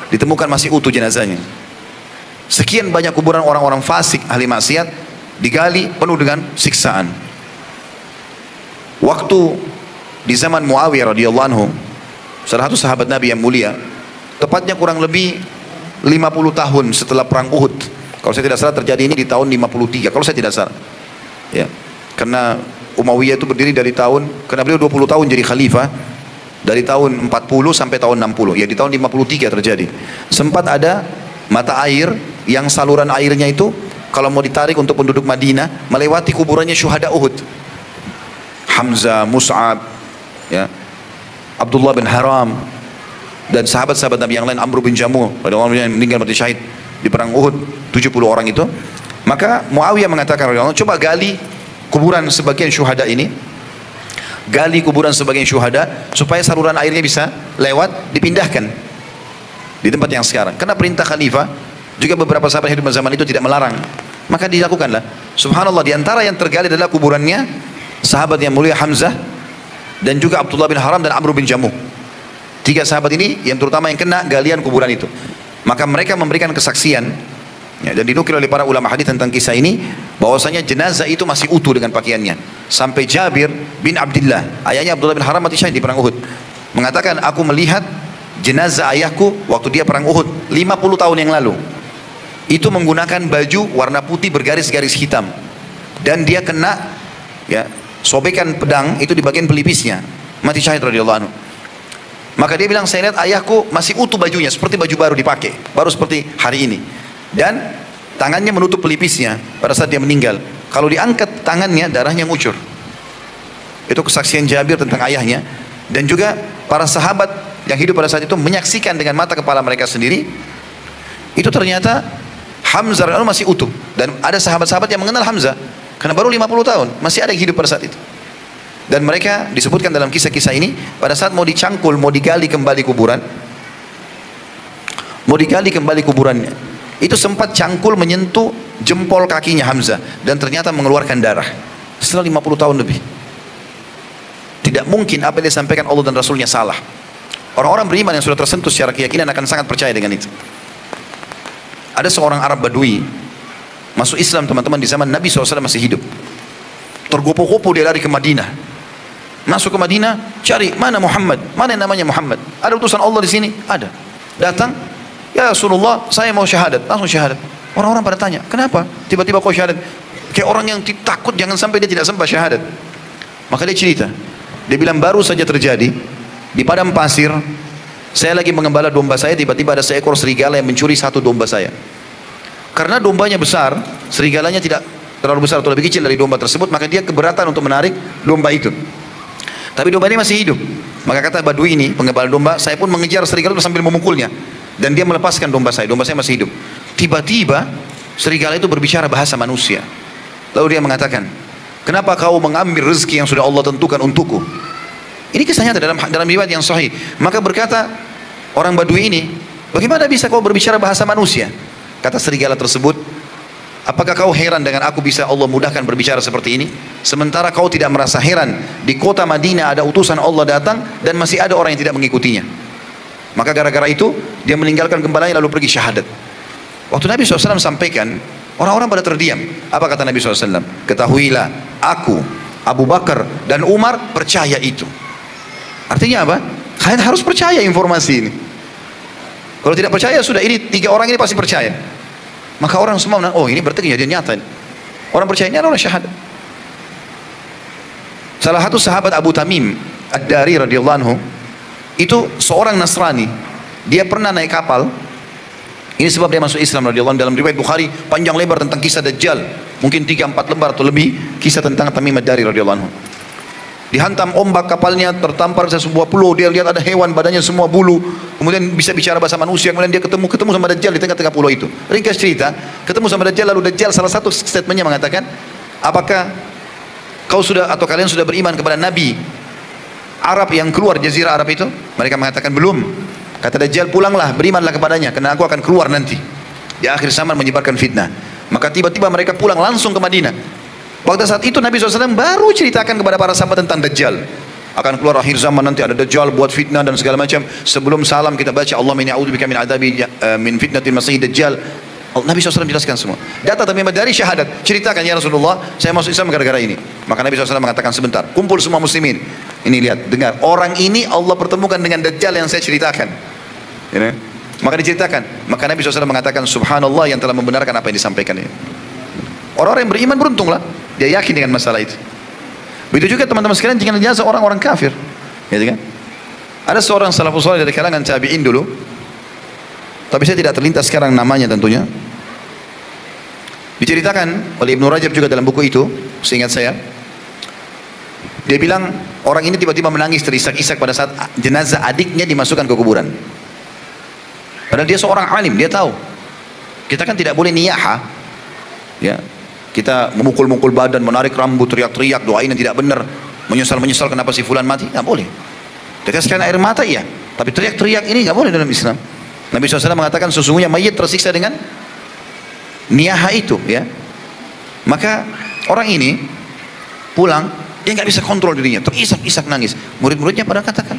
ditemukan masih utuh jenazahnya. Sekian banyak kuburan orang-orang fasik, ahli maksiat, digali penuh dengan siksaan. Waktu di zaman Muawiyah radhiyallahu anhu, salah satu sahabat Nabi yang mulia, tepatnya kurang lebih 50 tahun setelah perang Uhud. Kalau saya tidak salah terjadi ini di tahun 53, kalau saya tidak salah. Ya. Karena Umayyah itu berdiri dari tahun, karena beliau 20 tahun jadi khalifah, dari tahun 40 sampai tahun 60, ya di tahun 53 terjadi. Sempat ada mata air yang saluran airnya itu kalau mau ditarik untuk penduduk Madinah melewati kuburannya syuhada Uhud. Hamzah, Mus'ab, ya, Abdullah bin Haram, dan sahabat-sahabat Nabi yang lain, Amr bin Jamuh, pada orang yang meninggal mati syahid di perang Uhud, 70 orang itu. Maka Muawiyah mengatakan, coba gali kuburan sebagian syuhada ini, gali kuburan sebagian syuhada supaya saluran airnya bisa lewat, dipindahkan di tempat yang sekarang. Karena perintah khalifah, juga beberapa sahabat hidup zaman itu tidak melarang, maka dilakukanlah. Subhanallah, di antara yang tergali adalah kuburannya sahabat yang mulia Hamzah, dan juga Abdullah bin Haram dan Amr bin Jamuh. 3 sahabat ini yang terutama yang kena galian kuburan itu. Maka mereka memberikan kesaksian, ya, dan dinukil oleh para ulama hadis tentang kisah ini, bahwasanya jenazah itu masih utuh dengan pakaiannya. Sampai Jabir bin Abdullah, ayahnya Abdullah bin Haram mati syahid di perang Uhud, mengatakan, aku melihat jenazah ayahku waktu dia perang Uhud 50 tahun yang lalu. Itu menggunakan baju warna putih bergaris-garis hitam, dan dia kena, ya, sobekan pedang itu di bagian pelipisnya, mati syahid radhiyallahu anhu. Maka dia bilang, saya lihat ayahku masih utuh bajunya, seperti baju baru dipakai, baru seperti hari ini. Dan tangannya menutup pelipisnya pada saat dia meninggal. Kalau diangkat tangannya, darahnya ngucur. Itu kesaksian Jabir tentang ayahnya. Dan juga para sahabat yang hidup pada saat itu menyaksikan dengan mata kepala mereka sendiri. Itu ternyata Hamzah masih utuh. Dan ada sahabat-sahabat yang mengenal Hamzah, karena baru 50 tahun, masih ada yang hidup pada saat itu. Dan mereka disebutkan dalam kisah-kisah ini, pada saat mau dicangkul, mau digali kembali kuburan, kuburannya, itu sempat cangkul menyentuh jempol kakinya Hamzah, dan ternyata mengeluarkan darah setelah 50 tahun lebih. Tidak mungkin apa yang disampaikan Allah dan Rasulnya salah. Orang-orang beriman yang sudah tersentuh secara keyakinan akan sangat percaya dengan itu. Ada seorang Arab Badui masuk Islam teman-teman di zaman Nabi SAW masih hidup. Tergopoh-gopoh dia lari ke Madinah. Masuk ke Madinah, cari mana Muhammad, mana yang namanya Muhammad, ada utusan Allah di sini, ada. Datang, ya Rasulullah, saya mau syahadat, langsung syahadat. Orang-orang pada tanya, kenapa tiba-tiba kau syahadat? Kayak orang yang takut jangan sampai dia tidak sempat syahadat. Maka dia cerita, dia bilang baru saja terjadi Di padang pasir, saya lagi mengembala domba saya, tiba-tiba ada seekor serigala yang mencuri satu domba saya. Karena dombanya besar, serigalanya tidak terlalu besar atau lebih kecil dari domba tersebut, maka dia keberatan untuk menarik domba itu. Tapi domba ini masih hidup. Maka kata Badui ini, pengembala domba, saya pun mengejar serigala itu sambil memukulnya. Dan dia melepaskan domba saya masih hidup. Tiba-tiba, serigala itu berbicara bahasa manusia. Lalu dia mengatakan, kenapa kau mengambil rezeki yang sudah Allah tentukan untukku? Ini kisahnya dalam riwayat yang sahih. Maka berkata orang Badui ini, bagaimana bisa kau berbicara bahasa manusia? Kata serigala tersebut, apakah kau heran dengan aku bisa Allah mudahkan berbicara seperti ini? Sementara kau tidak merasa heran, di kota Madinah ada utusan Allah datang dan masih ada orang yang tidak mengikutinya. Maka gara-gara itu dia meninggalkan gembalanya lalu pergi syahadat. Waktu Nabi SAW sampaikan, orang-orang pada terdiam. Apa kata Nabi SAW? Ketahuilah, aku, Abu Bakar dan Umar percaya itu. Artinya apa? Kalian harus percaya informasi ini. Kalau tidak percaya sudah, ini tiga orang ini pasti percaya. Maka orang semua bilang, oh ini berarti kejadian nyata. Orang percaya ini adalah syahadat. Salah satu sahabat Abu Tamim Ad-Dari radhiyallahu anhu, itu seorang Nasrani. Dia pernah naik kapal. Ini sebab dia masuk Islam radhiyallahu anhu. Dalam riwayat Bukhari panjang lebar tentang kisah Dajjal. Mungkin 3-4 lembar atau lebih kisah tentang Tamim Ad-Dari radhiyallahu anhu. Dihantam ombak kapalnya, tertampar ke sebuah pulau. Dia lihat ada hewan badannya semua bulu, kemudian bisa bicara bahasa manusia. Kemudian dia ketemu sama Dajjal di tengah-tengah pulau itu. Ringkas cerita, ketemu sama Dajjal, lalu Dajjal salah satu statementnya mengatakan, apakah kau sudah atau kalian sudah beriman kepada Nabi Arab yang keluar jazirah Arab itu? Mereka mengatakan belum. Kata Dajjal, pulanglah, berimanlah kepadanya, karena aku akan keluar nanti di akhir zaman menyebarkan fitnah. Maka tiba-tiba mereka pulang langsung ke Madinah. Waktu saat itu Nabi SAW baru ceritakan kepada para sahabat tentang Dajjal. Akan keluar akhir zaman nanti ada Dajjal buat fitnah dan segala macam. Sebelum salam kita baca Allahumma inni a'udzubika min adzabi min fitnatil masih Dajjal. Nabi SAW jelaskan semua. Data Tamim dari syahadat, ceritakan ya Rasulullah, saya masuk Islam gara-gara ini. Maka Nabi SAW mengatakan sebentar, kumpul semua muslimin. Ini lihat, dengar, orang ini Allah pertemukan dengan Dajjal yang saya ceritakan. Ini. Maka diceritakan. Maka Nabi SAW mengatakan subhanallah yang telah membenarkan apa yang disampaikan ini. Orang-orang yang beriman beruntunglah. Dia yakin dengan masalah itu. Begitu juga teman-teman sekalian jika dijazah orang-orang kafir. Gitu kan? Ada seorang salafus saleh dari kalangan tabi'in dulu. Tapi saya tidak terlintas sekarang namanya tentunya. Diceritakan oleh Ibnu Rajab juga dalam buku itu, seingat saya. Dia bilang orang ini tiba-tiba menangis terisak-isak pada saat jenazah adiknya dimasukkan ke kuburan. Padahal dia seorang alim, dia tahu. Kita kan tidak boleh niyaha. Ya. Kita memukul-mukul badan, menarik rambut, teriak-teriak, doain yang tidak benar, menyesal-menyesal kenapa si fulan mati, tidak boleh. Teteskan air mata iya, tapi teriak-teriak ini tidak boleh dalam Islam. Nabi SAW mengatakan sesungguhnya mayit tersiksa dengan niyaha itu, ya. Maka orang ini pulang, dia nggak bisa kontrol dirinya, terisak-isak nangis. Murid-muridnya pada katakan,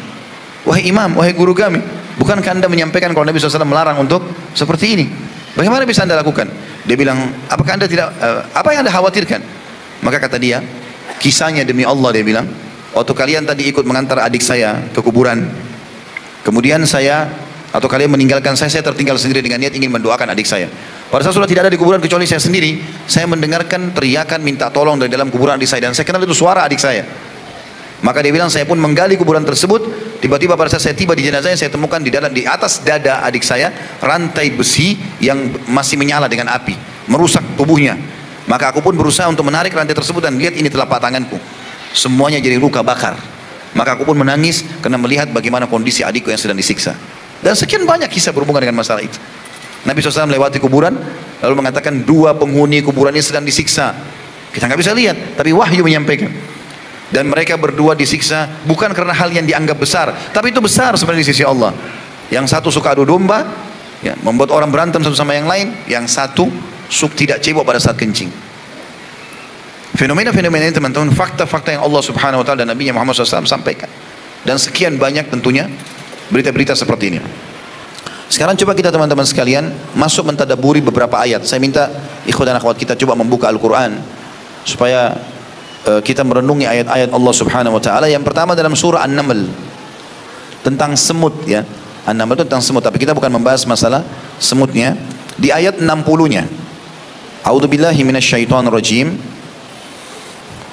wahai imam, wahai guru kami, bukankah anda menyampaikan kalau Nabi SAW melarang untuk seperti ini? Bagaimana bisa anda lakukan? Dia bilang, apakah anda tidak, apa yang anda khawatirkan? Maka kata dia, kisahnya demi Allah, dia bilang, waktu kalian tadi ikut mengantar adik saya ke kuburan, kemudian saya, atau kalian meninggalkan saya tertinggal sendiri dengan niat ingin mendoakan adik saya. Pada saat sudah tidak ada di kuburan kecuali saya sendiri, saya mendengarkan teriakan minta tolong dari dalam kuburan adik saya, dan saya kenal itu suara adik saya. Maka dia bilang, saya pun menggali kuburan tersebut. Tiba-tiba pada saat saya tiba di jenazahnya, saya temukan di atas dada adik saya rantai besi yang masih menyala dengan api, merusak tubuhnya. Maka aku pun berusaha untuk menarik rantai tersebut dan lihat ini telapak tanganku, semuanya jadi luka bakar. Maka aku pun menangis karena melihat bagaimana kondisi adikku yang sedang disiksa. Dan sekian banyak kisah berhubungan dengan masalah itu. Nabi SAW melewati kuburan lalu mengatakan 2 penghuni kuburan ini sedang disiksa. Kita nggak bisa lihat, tapi wahyu menyampaikan. Dan mereka berdua disiksa bukan karena hal yang dianggap besar, tapi itu besar sebenarnya di sisi Allah. Yang satu suka adu domba, ya, membuat orang berantem satu sama yang lain. Yang satu tidak cebok pada saat kencing. Fenomena-fenomena ini teman-teman, fakta-fakta yang Allah Subhanahu Wa Taala dan Nabi Muhammad SAW sampaikan. Dan sekian banyak tentunya berita-berita seperti ini. Sekarang coba kita teman-teman sekalian masuk mentadaburi beberapa ayat. Saya minta ikhwan dan akhwat kita coba membuka Al-Quran supaya kita merenungi ayat-ayat Allah Subhanahu Wa Taala. Yang pertama dalam surah An-Naml tentang semut, ya. An-Naml itu tentang semut, tapi kita bukan membahas masalah semutnya. Di ayat 60-nya, A'udzubillahi minasyaitonirrajim.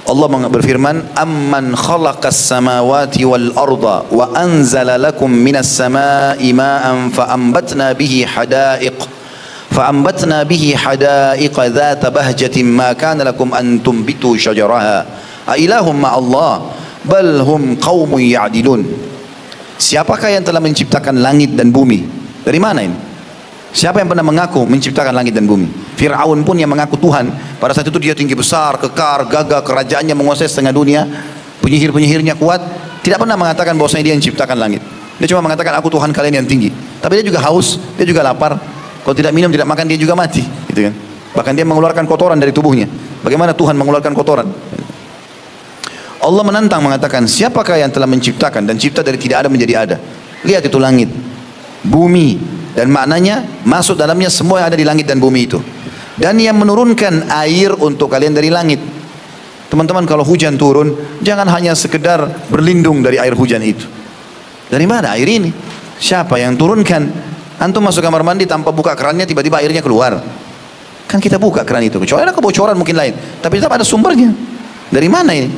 Allah berfirman, "Amman khalaqas samawati wal arda wa anzala lakum minas samai ma'an fa'ambatna bihi hadaiqa dhata bahjatin ma kana lakum an tumbitu syajaraha a ilahum ma'allah bal hum qaumun ya'dilun." Siapakah yang telah menciptakan langit dan bumi? Dari mana ini? Siapa yang pernah mengaku menciptakan langit dan bumi? Fir'aun pun yang mengaku Tuhan. Pada saat itu dia tinggi besar, kekar, gagah, kerajaannya menguasai setengah dunia. Penyihir-penyihirnya kuat. Tidak pernah mengatakan bahwasanya dia yang menciptakan langit. Dia cuma mengatakan, aku Tuhan kalian yang tinggi. Tapi dia juga haus, dia juga lapar. Kalau tidak minum, tidak makan, dia juga mati. Gitu kan? Bahkan dia mengeluarkan kotoran dari tubuhnya. Bagaimana Tuhan mengeluarkan kotoran? Allah menantang mengatakan, siapakah yang telah menciptakan dan cipta dari tidak ada menjadi ada? Lihat itu langit, bumi, dan maknanya masuk dalamnya semua yang ada di langit dan bumi itu. Dan yang menurunkan air untuk kalian dari langit. Teman-teman, kalau hujan turun, jangan hanya sekedar berlindung dari air hujan itu. Dari mana air ini? Siapa yang turunkan? Antum masuk kamar mandi tanpa buka kerannya, tiba-tiba airnya keluar. Kan kita buka keran itu. Kecuali ada kebocoran mungkin lain. Tapi tetap ada sumbernya. Dari mana ini?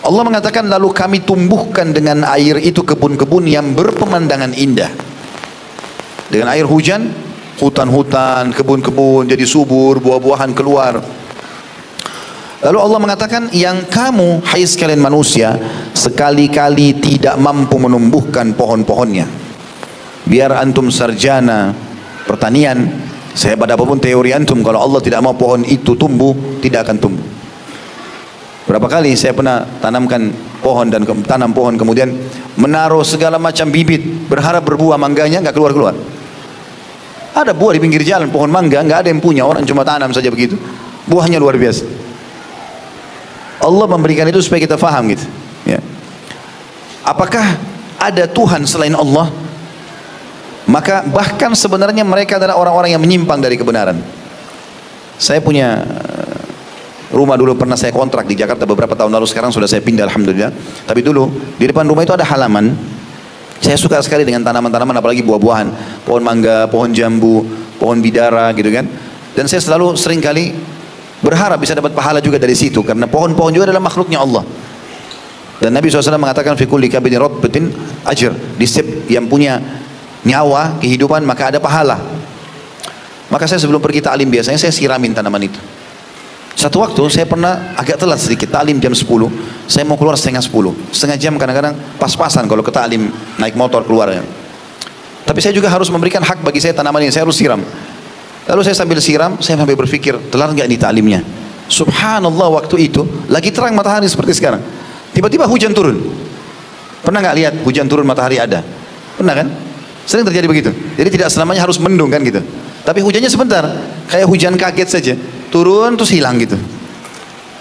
Allah mengatakan, lalu kami tumbuhkan dengan air itu kebun-kebun yang berpemandangan indah. Dengan air hujan, hutan-hutan, kebun-kebun jadi subur, buah-buahan keluar. Lalu Allah mengatakan, yang kamu, hai sekalian manusia, sekali-kali tidak mampu menumbuhkan pohon-pohonnya. Biar antum sarjana pertanian, sehebat apapun teori antum, kalau Allah tidak mau pohon itu tumbuh, tidak akan tumbuh. Berapa kali saya pernah tanamkan pohon dan tanam pohon, kemudian menaruh segala macam bibit, berharap berbuah, mangganya nggak keluar-keluar. Ada buah di pinggir jalan, pohon mangga, nggak ada yang punya, orang cuma tanam saja begitu. Buahnya luar biasa. Allah memberikan itu supaya kita faham gitu. Ya. Apakah ada Tuhan selain Allah? Maka bahkan sebenarnya mereka adalah orang-orang yang menyimpang dari kebenaran. Saya punya rumah dulu pernah saya kontrak di Jakarta beberapa tahun lalu, sekarang sudah saya pindah alhamdulillah. Tapi dulu di depan rumah itu ada halaman. Saya suka sekali dengan tanaman-tanaman, apalagi buah-buahan, pohon mangga, pohon jambu, pohon bidara gitu kan. Dan saya selalu sering kali berharap bisa dapat pahala juga dari situ, karena pohon-pohon juga adalah makhluknya Allah. Dan Nabi SAW mengatakan, fi kulli kabidin ratbatin ajr, di setiap yang punya nyawa, kehidupan, maka ada pahala. Maka saya sebelum pergi ta'lim biasanya saya siramin tanaman itu. Satu waktu saya pernah agak telat sedikit, ta'lim jam 10, saya mau keluar setengah jam kadang-kadang pas-pasan kalau ke ta'lim naik motor keluar ya. Tapi saya juga harus memberikan hak bagi saya tanaman ini, saya harus siram. Lalu saya sambil siram, saya sambil berpikir, telat nggak ini ta'limnya? Subhanallah, waktu itu lagi terang matahari seperti sekarang. Tiba-tiba hujan turun. Pernah nggak lihat hujan turun matahari ada? Pernah kan? Sering terjadi begitu. Jadi tidak selamanya harus mendung kan gitu. Tapi hujannya sebentar, kayak hujan kaget saja. Turun terus hilang gitu.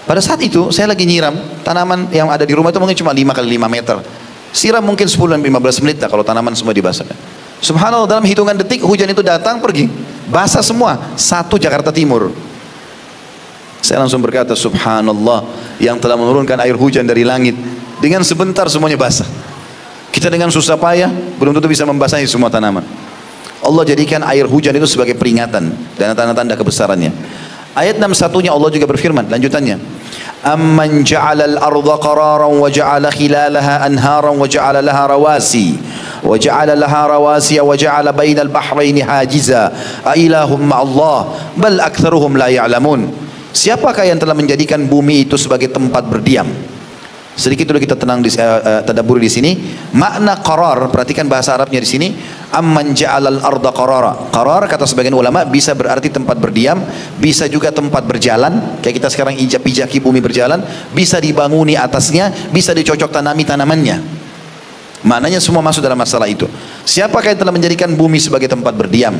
Pada saat itu saya lagi nyiram tanaman yang ada di rumah itu, mungkin cuma 5 kali 5 meter. Siram mungkin 10 dan 15 menit lah kalau tanaman semua dibasahkan. Subhanallah, dalam hitungan detik hujan itu datang pergi. Basah semua, satu Jakarta Timur. Saya langsung berkata, subhanallah, yang telah menurunkan air hujan dari langit, dengan sebentar semuanya basah. Kita dengan susah payah belum tentu bisa membasahi semua tanaman. Allah jadikan air hujan itu sebagai peringatan dan tanda-tanda kebesarannya. Ayat 61-nya Allah juga berfirman, lanjutannya, amman ja'alal arda qararan wa ja'ala khilalaha anharan wa ja'ala laha rawasi wa ja'ala bainal bahraini hajiza a ilahum ma'allah bal aktsaruhum la ya'lamun. Siapakah yang telah menjadikan bumi itu sebagai tempat berdiam? Sedikit dulu kita tenang tadabbur di sini. Makna qarar, perhatikan bahasa Arabnya di sini. Amman ja'alal arda qarara. Qarar kata sebagian ulama bisa berarti tempat berdiam, bisa juga tempat berjalan. Kayak kita sekarang ijak-ijaki bumi berjalan, bisa dibanguni atasnya, bisa dicocok tanami tanamannya. Maknanya semua masuk dalam masalah itu. Siapakah yang telah menjadikan bumi sebagai tempat berdiam,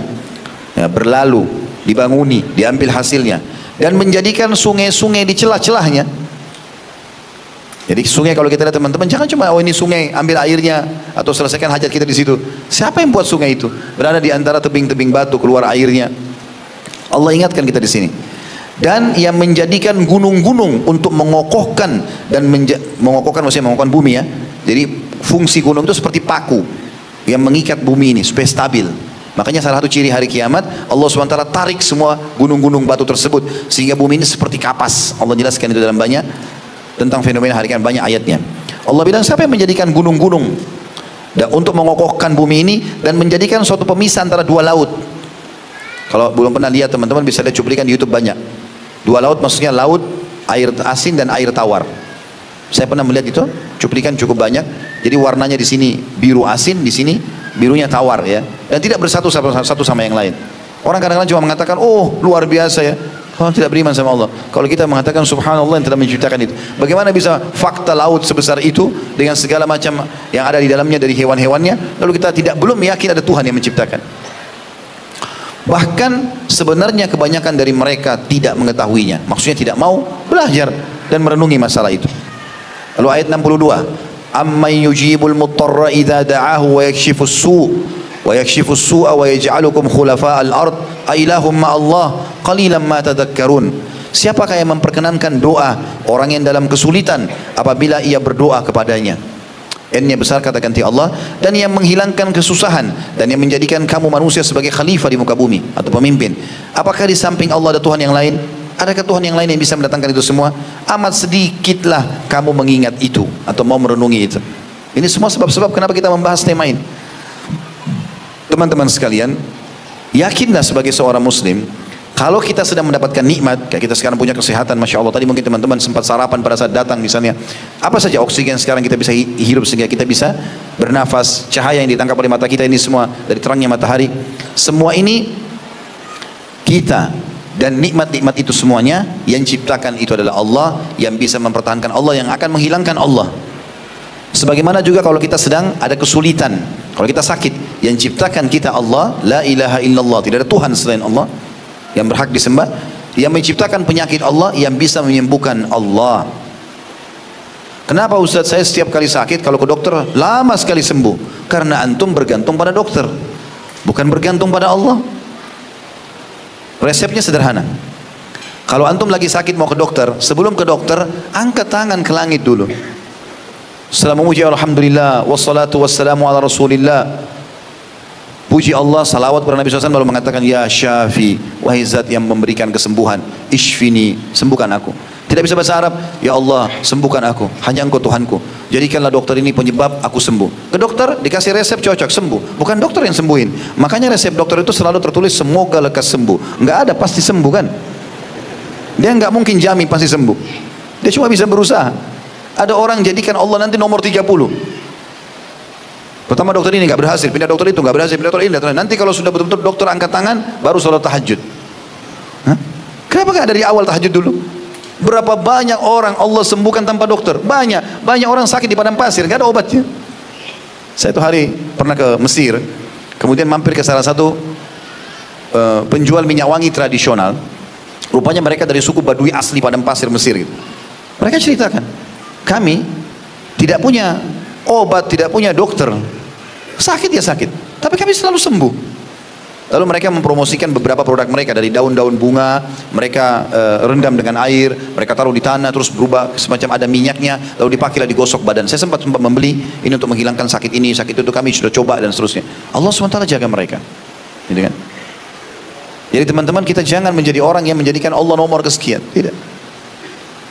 ya, berlalu, dibanguni, diambil hasilnya, dan menjadikan sungai-sungai di celah-celahnya. Jadi sungai kalau kita lihat teman-teman, jangan cuma oh ini sungai ambil airnya atau selesaikan hajat kita di situ. Siapa yang buat sungai itu? Berada di antara tebing-tebing batu keluar airnya. Allah ingatkan kita di sini. Dan yang menjadikan gunung-gunung untuk mengokohkan dan mengokohkan, maksudnya mengokohkan bumi ya. Jadi fungsi gunung itu seperti paku yang mengikat bumi ini supaya stabil. Makanya salah satu ciri hari kiamat, Allah SWT tarik semua gunung-gunung batu tersebut sehingga bumi ini seperti kapas. Allah jelaskan itu dalam banyak tentang fenomena hari kiamat, banyak ayatnya. Allah bilang, siapa yang menjadikan gunung-gunung untuk mengokohkan bumi ini dan menjadikan suatu pemisah antara dua laut. Kalau belum pernah lihat, teman-teman bisa lihat cuplikan di YouTube banyak. Dua laut maksudnya laut air asin dan air tawar. Saya pernah melihat itu, cuplikan cukup banyak. Jadi warnanya di sini biru asin, di sini birunya tawar ya. Dan tidak bersatu satu sama yang lain. Orang kadang-kadang cuma mengatakan, oh luar biasa ya. Orang tidak beriman sama Allah. Kalau kita mengatakan subhanallah yang telah menciptakan itu. Bagaimana bisa fakta laut sebesar itu dengan segala macam yang ada di dalamnya dari hewan-hewannya, lalu kita belum yakin ada Tuhan yang menciptakan. Bahkan sebenarnya kebanyakan dari mereka tidak mengetahuinya. Maksudnya tidak mau belajar dan merenungi masalah itu. Lalu ayat 62, amman yujibul muttarra idza da'ahu wa yakshifus su' wa yakshifus su'a wa yaj'alukum khulafa'al ard a ilahum ma Allah qalilan ma tadhakkarun. Siapakah yang memperkenankan doa orang yang dalam kesulitan apabila ia berdoa kepadanya? N-nya besar kata ganti Allah, dan yang menghilangkan kesusahan dan yang menjadikan kamu manusia sebagai khalifah di muka bumi atau pemimpin. Apakah di samping Allah ada Tuhan yang lain? Adakah Tuhan yang lain yang bisa mendatangkan itu semua? Amat sedikitlah kamu mengingat itu atau mau merenungi itu. Ini semua sebab-sebab kenapa kita membahas tema ini. Teman-teman sekalian, yakinlah sebagai seorang muslim, kalau kita sedang mendapatkan nikmat, kayak kita sekarang punya kesehatan, Masya Allah, tadi mungkin teman-teman sempat sarapan pada saat datang misalnya, apa saja oksigen sekarang kita bisa hirup sehingga kita bisa bernafas, cahaya yang ditangkap oleh mata kita ini semua dari terangnya matahari, semua ini kita. Dan nikmat-nikmat itu semuanya yang ciptakan itu adalah Allah, yang bisa mempertahankan Allah, yang akan menghilangkan Allah. Sebagaimana juga kalau kita sedang ada kesulitan, kalau kita sakit, yang ciptakan kita Allah, la ilaha illallah, tidak ada Tuhan selain Allah yang berhak disembah. Yang menciptakan penyakit Allah, yang bisa menyembuhkan Allah. Kenapa Ustaz saya setiap kali sakit kalau ke dokter lama sekali sembuh? Karena antum bergantung pada dokter, bukan bergantung pada Allah. Resepnya sederhana. Kalau antum lagi sakit mau ke dokter, sebelum ke dokter angkat tangan ke langit dulu. Setelah memuji alhamdulillah wassalatu wassalamu ala rasulillah, puji Allah, salawat kepada Nabi SAW, lalu mengatakan ya syafi, wahai zat yang memberikan kesembuhan, ishfini, sembuhkan aku. Tidak bisa bahasa Arab, ya Allah sembuhkan aku, hanya engkau Tuhanku, jadikanlah dokter ini penyebab aku sembuh. Ke dokter dikasih resep cocok sembuh, bukan dokter yang sembuhin. Makanya resep dokter itu selalu tertulis semoga lekas sembuh. Nggak ada pasti sembuh kan, dia nggak mungkin jamin pasti sembuh, dia cuma bisa berusaha. Ada orang jadikan Allah nanti nomor 30. Pertama dokter ini nggak berhasil, pindah dokter itu nggak berhasil, pindah dokter ini, nanti kalau sudah betul-betul dokter angkat tangan baru sholat tahajud. Hah? Kenapa nggak dari awal tahajud dulu? Berapa banyak orang Allah sembuhkan tanpa dokter? Banyak orang sakit di padang pasir, nggak ada obatnya. Saya itu hari pernah ke Mesir, kemudian mampir ke salah satu penjual minyak wangi tradisional. Rupanya mereka dari suku Badui asli padang pasir Mesir gitu. Mereka ceritakan, kami tidak punya obat, tidak punya dokter, sakit ya sakit, tapi kami selalu sembuh. Lalu mereka mempromosikan beberapa produk mereka, dari daun-daun bunga, mereka rendam dengan air, mereka taruh di tanah, terus berubah semacam ada minyaknya, lalu dipakailah digosok badan. Saya sempat membeli ini untuk menghilangkan sakit ini, sakit itu, kami sudah coba dan seterusnya. Allah SWT jaga mereka, gitu kan? Jadi teman-teman, kita jangan menjadi orang yang menjadikan Allah nomor kesekian, tidak.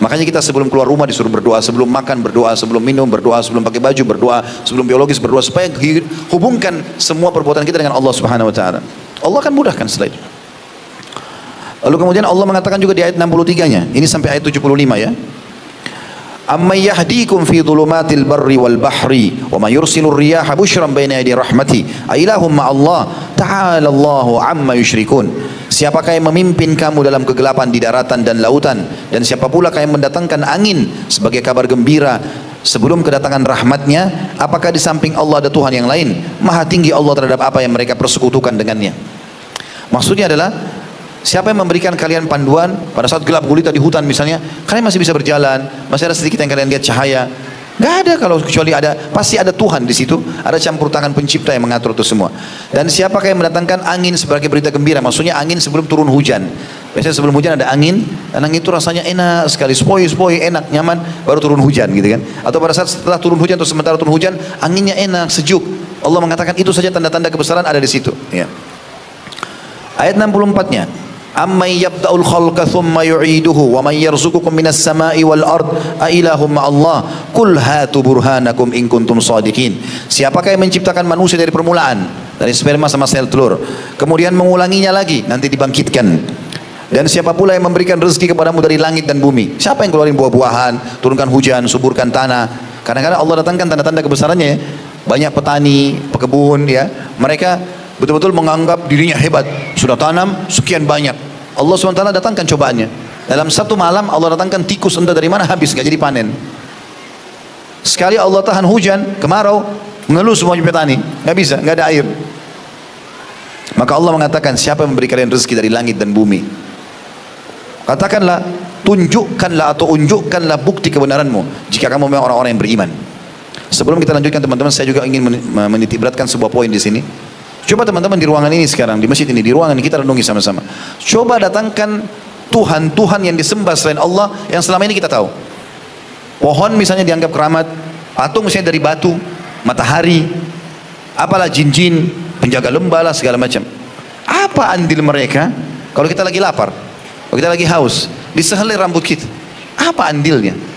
Makanya kita sebelum keluar rumah disuruh berdoa, sebelum makan berdoa, sebelum minum berdoa, sebelum pakai baju berdoa, sebelum biologis berdoa, supaya hubungkan semua perbuatan kita dengan Allah Subhanahu wa taala. Allah akan mudahkan setelah itu. Lalu kemudian Allah mengatakan juga di ayat 63-nya, ini sampai ayat 75 ya. Amma yahdikum fi dhulumatil barri wal bahri wa ma yursilur riyaha bushran baina yadi rahmati ailahum ma Allah ta'ala Allahu amma yusyrikun. Siapakah yang memimpin kamu dalam kegelapan di daratan dan lautan, dan siapa pula yang mendatangkan angin sebagai kabar gembira sebelum kedatangan rahmatnya? Apakah di samping Allah ada Tuhan yang lain? Maha tinggi Allah terhadap apa yang mereka persekutukan dengannya. Maksudnya adalah, siapa yang memberikan kalian panduan pada saat gelap gulita di hutan misalnya, kalian masih bisa berjalan, masih ada sedikit yang kalian lihat cahaya. Nggak ada, kalau kecuali ada, pasti ada Tuhan di situ, ada campur tangan pencipta yang mengatur itu semua. Dan siapakah yang mendatangkan angin sebagai berita gembira? Maksudnya angin sebelum turun hujan. Biasanya sebelum hujan ada angin, dan angin itu rasanya enak sekali, sepoi-sepoi, enak, nyaman, baru turun hujan gitu kan. Atau pada saat setelah turun hujan atau sementara turun hujan, anginnya enak, sejuk. Allah mengatakan itu saja tanda-tanda kebesaran ada di situ. Ya. Ayat 64-nya. Amman yabda'ul khalqa thumma yu'iduhu wa man yarzuqukum minas sama'i wal ard a ilahum ma'allah qul hatu burhanakum in kuntum shadiqin. Siapakah yang menciptakan manusia dari permulaan, dari sperma sama sel telur, kemudian mengulanginya lagi, nanti dibangkitkan. Dan siapa pula yang memberikan rezeki kepadamu dari langit dan bumi? Siapa yang keluarin buah-buahan, turunkan hujan, suburkan tanah? Kadang-kadang Allah datangkan tanda-tanda kebesarannya ya. Banyak petani, pekebun ya, mereka betul-betul menganggap dirinya hebat, sudah tanam sekian banyak. Allah SWT datangkan cobaannya. Dalam satu malam Allah datangkan tikus entah dari mana, habis, gak jadi panen. Sekali Allah tahan hujan, kemarau, mengeluh semuanya petani, gak bisa, gak ada air. Maka Allah mengatakan, siapa yang memberi kalian rezeki dari langit dan bumi? Katakanlah, tunjukkanlah atau unjukkanlah bukti kebenaranmu jika kamu memang orang-orang yang beriman. Sebelum kita lanjutkan teman-teman, saya juga ingin menitik beratkan sebuah poin di sini. Coba teman-teman di ruangan ini sekarang, di masjid ini, di ruangan ini kita renungi sama-sama. Coba datangkan Tuhan yang disembah selain Allah yang selama ini kita tahu. Pohon misalnya dianggap keramat, patung misalnya dari batu, matahari, apalah jin-jin, penjaga lembah lah segala macam. Apa andil mereka kalau kita lagi lapar, kalau kita lagi haus, disehelai rambut kita? Apa andilnya?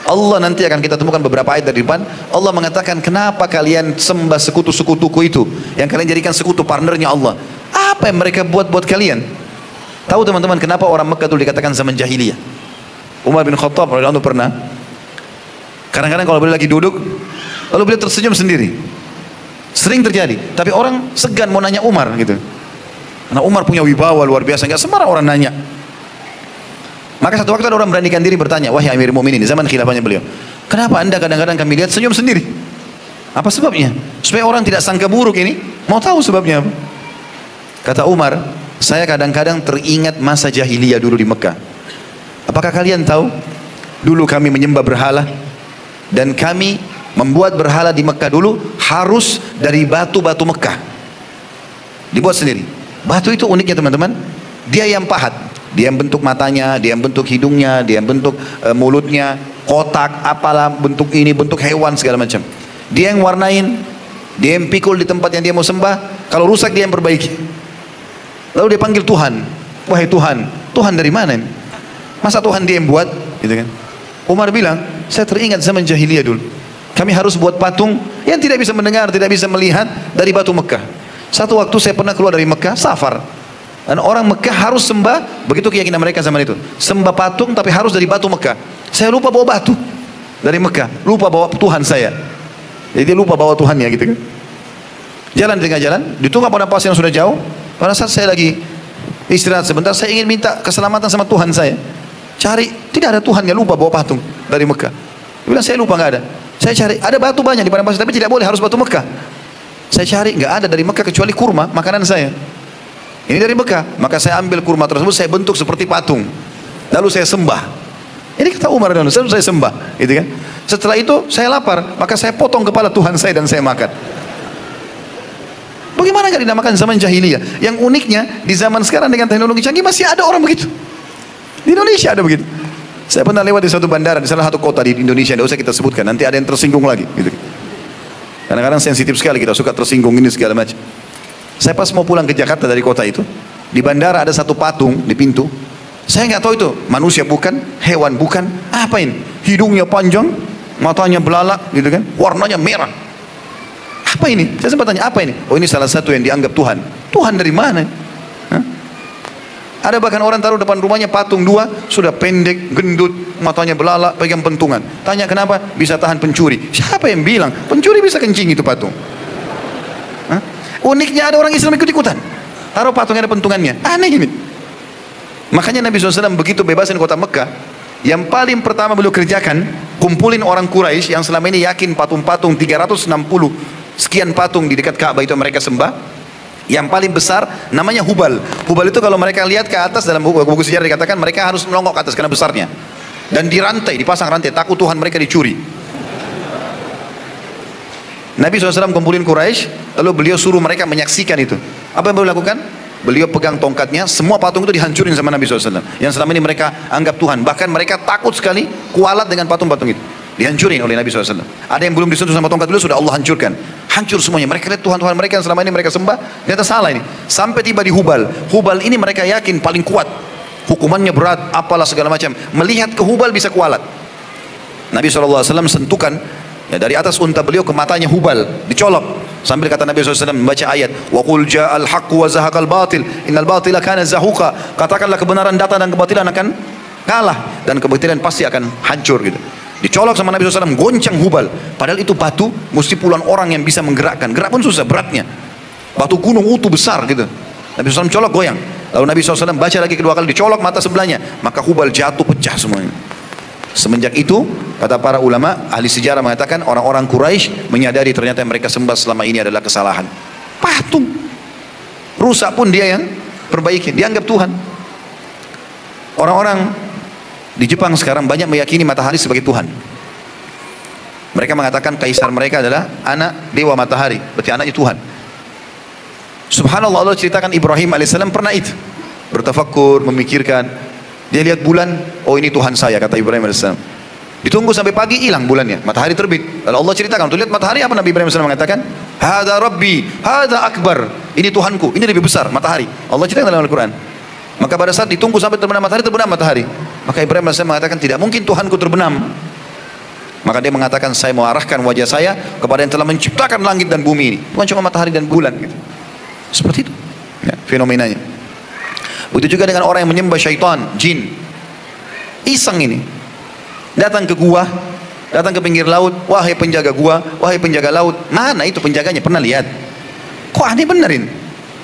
Allah nanti akan kita temukan beberapa ayat dari depan. Allah mengatakan, kenapa kalian sembah sekutu-sekutuku itu, yang kalian jadikan sekutu partnernya Allah? Apa yang mereka buat kalian? Tahu teman-teman kenapa orang Mekah itu dikatakan zaman jahiliyah? Umar bin Khattab radhiyallahu anhu pernah, kadang-kadang kalau beliau lagi duduk, lalu beliau tersenyum sendiri. Sering terjadi, tapi orang segan mau nanya Umar gitu. Karena Umar punya wibawa luar biasa, nggak sembarang orang nanya. Maka satu waktu ada orang beranikan diri bertanya, wahai Amirul Mukminin, di zaman khilafahnya beliau, kenapa anda kadang-kadang kami lihat senyum sendiri? Apa sebabnya? Supaya orang tidak sangka buruk ini. Mau tahu sebabnya apa? Kata Umar, saya kadang-kadang teringat masa jahiliyah dulu di Mekah. Apakah kalian tahu? Dulu kami menyembah berhala, dan kami membuat berhala di Mekah dulu harus dari batu-batu Mekah. Dibuat sendiri. Batu itu uniknya teman-teman, dia yang pahat, dia yang bentuk matanya, dia yang bentuk hidungnya, dia yang bentuk mulutnya, kotak, apalah bentuk ini, bentuk hewan segala macam. Dia yang warnain, dia yang pikul di tempat yang dia mau sembah. Kalau rusak dia yang perbaiki. Lalu dia panggil Tuhan, wahai Tuhan. Tuhan dari mana ini? Masa Tuhan dia yang buat? Gitu kan? Umar bilang, saya teringat zaman jahiliyah dulu. Kami harus buat patung yang tidak bisa mendengar, tidak bisa melihat dari batu Mekah. Satu waktu saya pernah keluar dari Mekah, safar. Dan orang Mekah harus sembah, begitu keyakinan mereka zaman itu. Sembah patung tapi harus dari batu Mekah. Saya lupa bawa batu dari Mekah, lupa bawa Tuhan saya. Jadi dia lupa bawa Tuhannya gitu kan. Jalan di tengah jalan, di tengah padang pasir yang sudah jauh. Pada saat saya lagi istirahat sebentar, saya ingin minta keselamatan sama Tuhan saya. Cari, tidak ada Tuhannya, lupa bawa patung dari Mekah. Dia bilang saya lupa, nggak ada. Saya cari, ada batu banyak di padang pasir, tapi tidak boleh, harus batu Mekah. Saya cari, nggak ada dari Mekah kecuali kurma, makanan saya. Ini dari Mekah, maka saya ambil kurma tersebut, saya bentuk seperti patung, lalu saya sembah. Ini kata Umar dan saya sembah, gitu kan? Setelah itu saya lapar, maka saya potong kepala Tuhan saya dan saya makan. Bagaimana nggak dinamakan zaman jahiliyah? Yang uniknya di zaman sekarang dengan teknologi canggih masih ada orang begitu. Di Indonesia ada begitu. Saya pernah lewat di suatu bandara di salah satu kota di Indonesia, tidak usah kita sebutkan, nanti ada yang tersinggung lagi. Gitu. Kadang-kadang sensitif sekali, kita suka tersinggung ini segala macam. Saya pas mau pulang ke Jakarta dari kota itu, di bandara ada satu patung di pintu. Saya nggak tahu itu manusia bukan, hewan bukan, apa ini? Hidungnya panjang, matanya belalak, gitu kan? Warnanya merah. Apa ini? Saya sempat tanya, apa ini? Oh ini salah satu yang dianggap Tuhan. Tuhan dari mana? Hah? Ada bahkan orang taruh depan rumahnya patung dua, sudah pendek, gendut, matanya belalak, pegang pentungan. Tanya kenapa? Bisa tahan pencuri. Siapa yang bilang? Pencuri bisa kencing itu patung. Hah? Uniknya ada orang Islam ikut-ikutan. Taruh patungnya ada pentungannya. Aneh ini. Makanya Nabi SAW begitu bebasin kota Mekah, yang paling pertama beliau kerjakan, kumpulin orang Quraisy yang selama ini yakin patung-patung 360 sekian patung di dekat Ka'bah itu mereka sembah. Yang paling besar namanya Hubal. Hubal itu kalau mereka lihat ke atas dalam buku sejarah dikatakan mereka harus melongok ke atas karena besarnya. Dan dirantai, dipasang rantai, takut Tuhan mereka dicuri. Nabi SAW kumpulin Quraisy, lalu beliau suruh mereka menyaksikan itu. Apa yang beliau lakukan? Beliau pegang tongkatnya, semua patung itu dihancurin sama Nabi SAW. Yang selama ini mereka anggap Tuhan. Bahkan mereka takut sekali kualat dengan patung-patung itu. Dihancurin oleh Nabi SAW. Ada yang belum disentuh sama tongkat beliau sudah Allah hancurkan. Hancur semuanya. Mereka lihat Tuhan-Tuhan mereka yang selama ini mereka sembah, ternyata salah ini. Sampai tiba di Hubal. Hubal ini mereka yakin paling kuat. Hukumannya berat, apalah segala macam. Melihat ke Hubal bisa kualat. Nabi SAW sentuhkan ya, dari atas unta beliau ke matanya Hubal, dicolok. Sambil kata Nabi SAW membaca ayat, wa qul ja'al haqqu wa zahaqal batil, innal batila kana zahuqa. Katakanlah kebenaran datang dan kebatilan akan kalah, dan kebatilan pasti akan hancur gitu. Dicolok sama Nabi SAW, goncang Hubal. Padahal itu batu, mesti puluhan orang yang bisa menggerakkan. Gerak pun susah, beratnya. Batu gunung utuh besar gitu. Nabi SAW colok, goyang. Lalu Nabi SAW baca lagi kedua kali, dicolok mata sebelahnya. Maka Hubal jatuh, pecah semuanya. Semenjak itu, kata para ulama, ahli sejarah mengatakan, orang-orang Quraisy menyadari ternyata yang mereka sembah selama ini adalah kesalahan. Patung. Rusak pun dia yang perbaiki, dianggap Tuhan. Orang-orang di Jepang sekarang banyak meyakini matahari sebagai Tuhan. Mereka mengatakan kaisar mereka adalah anak dewa matahari, berarti anaknya Tuhan. Subhanallah, Allah ceritakan Ibrahim alaihissalam pernah itu bertafakkur, memikirkan. Dia lihat bulan, oh ini Tuhan saya, kata Ibrahim alaihissalam. Ditunggu sampai pagi, hilang bulannya, matahari terbit. Lalu Allah ceritakan, untuk lihat matahari apa Nabi Ibrahim alaihissalam mengatakan? Hada Rabbi, hada Akbar. Ini Tuhanku, ini lebih besar matahari. Allah ceritakan dalam Al-Quran. Maka pada saat ditunggu sampai terbenam matahari. Maka Ibrahim AS mengatakan, tidak mungkin Tuhanku terbenam. Maka dia mengatakan, saya mau arahkan wajah saya kepada yang telah menciptakan langit dan bumi ini. Bukan cuma matahari dan bulan gitu. Seperti itu ya, fenomenanya. Begitu juga dengan orang yang menyembah syaitan, jin. Iseng ini. Datang ke gua, datang ke pinggir laut, wahai penjaga gua, wahai penjaga laut. Mana itu penjaganya? Pernah lihat? Kok aneh benerin?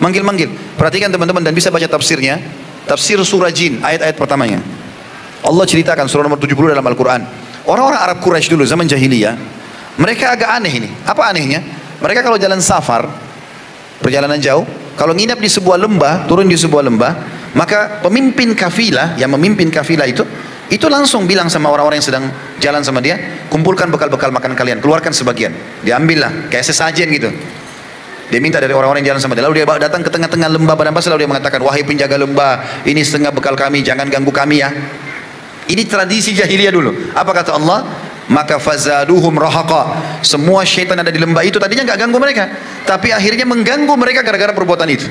Manggil-manggil. Perhatikan teman-teman dan bisa baca tafsirnya. Tafsir surah jin, ayat-ayat pertamanya. Allah ceritakan surah nomor 70 dalam Al-Quran. Orang-orang Arab Quraisy dulu zaman jahiliyah, mereka agak aneh ini. Apa anehnya? Mereka kalau jalan safar, perjalanan jauh, kalau nginap di sebuah lembah, turun di sebuah lembah, maka pemimpin kafilah, yang memimpin kafilah itu langsung bilang sama orang-orang yang sedang jalan sama dia, kumpulkan bekal-bekal makan kalian, keluarkan sebagian. Diambillah, kayak sesajen gitu. Dia minta dari orang-orang yang jalan sama dia. Lalu dia datang ke tengah-tengah lembah padang pasir, lalu dia mengatakan, wahai penjaga lembah, ini setengah bekal kami, jangan ganggu kami ya. Ini tradisi jahiliyah dulu. Apa kata Allah? Maka fazaduhum rahaqa. Semua syaitan ada di lembah itu tadinya nggak ganggu mereka, tapi akhirnya mengganggu mereka gara-gara perbuatan itu.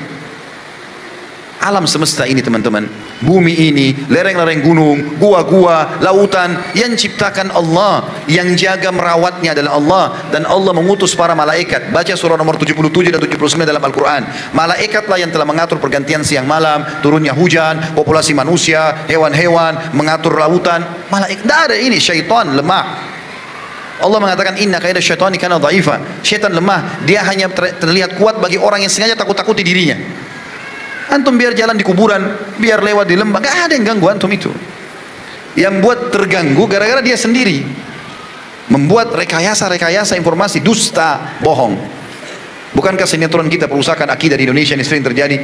Alam semesta ini teman-teman, bumi ini, lereng-lereng gunung, gua-gua, lautan, yang ciptakan Allah, yang jaga merawatnya adalah Allah, dan Allah mengutus para malaikat. Baca surah nomor 77 dan 79 dalam Al-Quran. Malaikatlah yang telah mengatur pergantian siang malam, turunnya hujan, populasi manusia, hewan-hewan, mengatur lautan. Malaikat, tidak ada ini, syaitan lemah. Allah mengatakan inna kaida syaitani kana dhaifa. Syaitan lemah, dia hanya terlihat kuat bagi orang yang sengaja takut-takuti dirinya. Antum biar jalan di kuburan, biar lewat di lembah, gak ada yang ganggu antum itu. Yang buat terganggu gara-gara dia sendiri membuat rekayasa informasi dusta, bohong. Bukankah sinetron kita perusahaan akidah di Indonesia ini sering terjadi?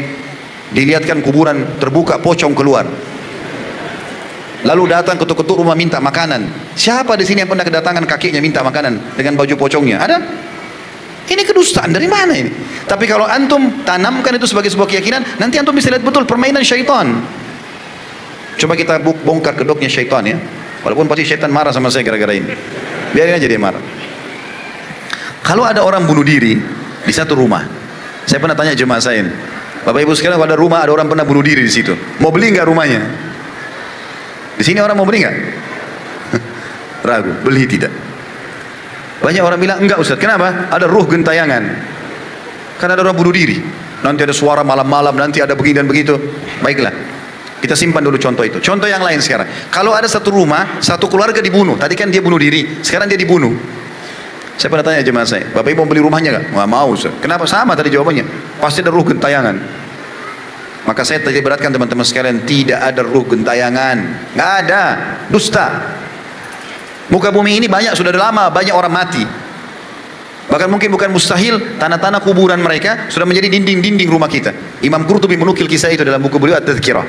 Dilihatkan kuburan terbuka, pocong keluar. Lalu datang ketuk-ketuk rumah minta makanan. Siapa di sini yang pernah kedatangan kakeknya minta makanan dengan baju pocongnya? Ada? Ini kedustaan dari mana ini? Tapi kalau antum tanamkan itu sebagai sebuah keyakinan, nanti antum bisa lihat betul permainan syaitan. Coba kita bongkar kedoknya syaitan ya. Walaupun pasti syaitan marah sama saya gara-gara ini. Biarin aja dia marah. Kalau ada orang bunuh diri di satu rumah, saya pernah tanya jemaah saya ini, Bapak Ibu sekalian, kalau ada rumah ada orang pernah bunuh diri di situ, mau beli nggak rumahnya? Di sini orang mau beli nggak? Ragu, beli tidak. Banyak orang bilang enggak Ustaz. Kenapa? Ada ruh gentayangan. Karena ada orang bunuh diri. Nanti ada suara malam-malam, nanti ada begini dan begitu. Baiklah, kita simpan dulu contoh itu. Contoh yang lain sekarang. Kalau ada satu rumah, satu keluarga dibunuh. Tadi kan dia bunuh diri, sekarang dia dibunuh. Saya pernah tanya jemaah saya, Bapak Ibu mau beli rumahnya nggak? Nggak mau Ustaz. Kenapa? Sama tadi jawabannya. Pasti ada ruh gentayangan. Maka saya tadi beratkan teman-teman sekalian, tidak ada ruh gentayangan. Nggak ada. Dusta. Muka bumi ini banyak, sudah lama banyak orang mati. Bahkan mungkin bukan mustahil, tanah-tanah kuburan mereka sudah menjadi dinding-dinding rumah kita. Imam Qurtubi menukil kisah itu dalam buku beliau At-Tadhkirah.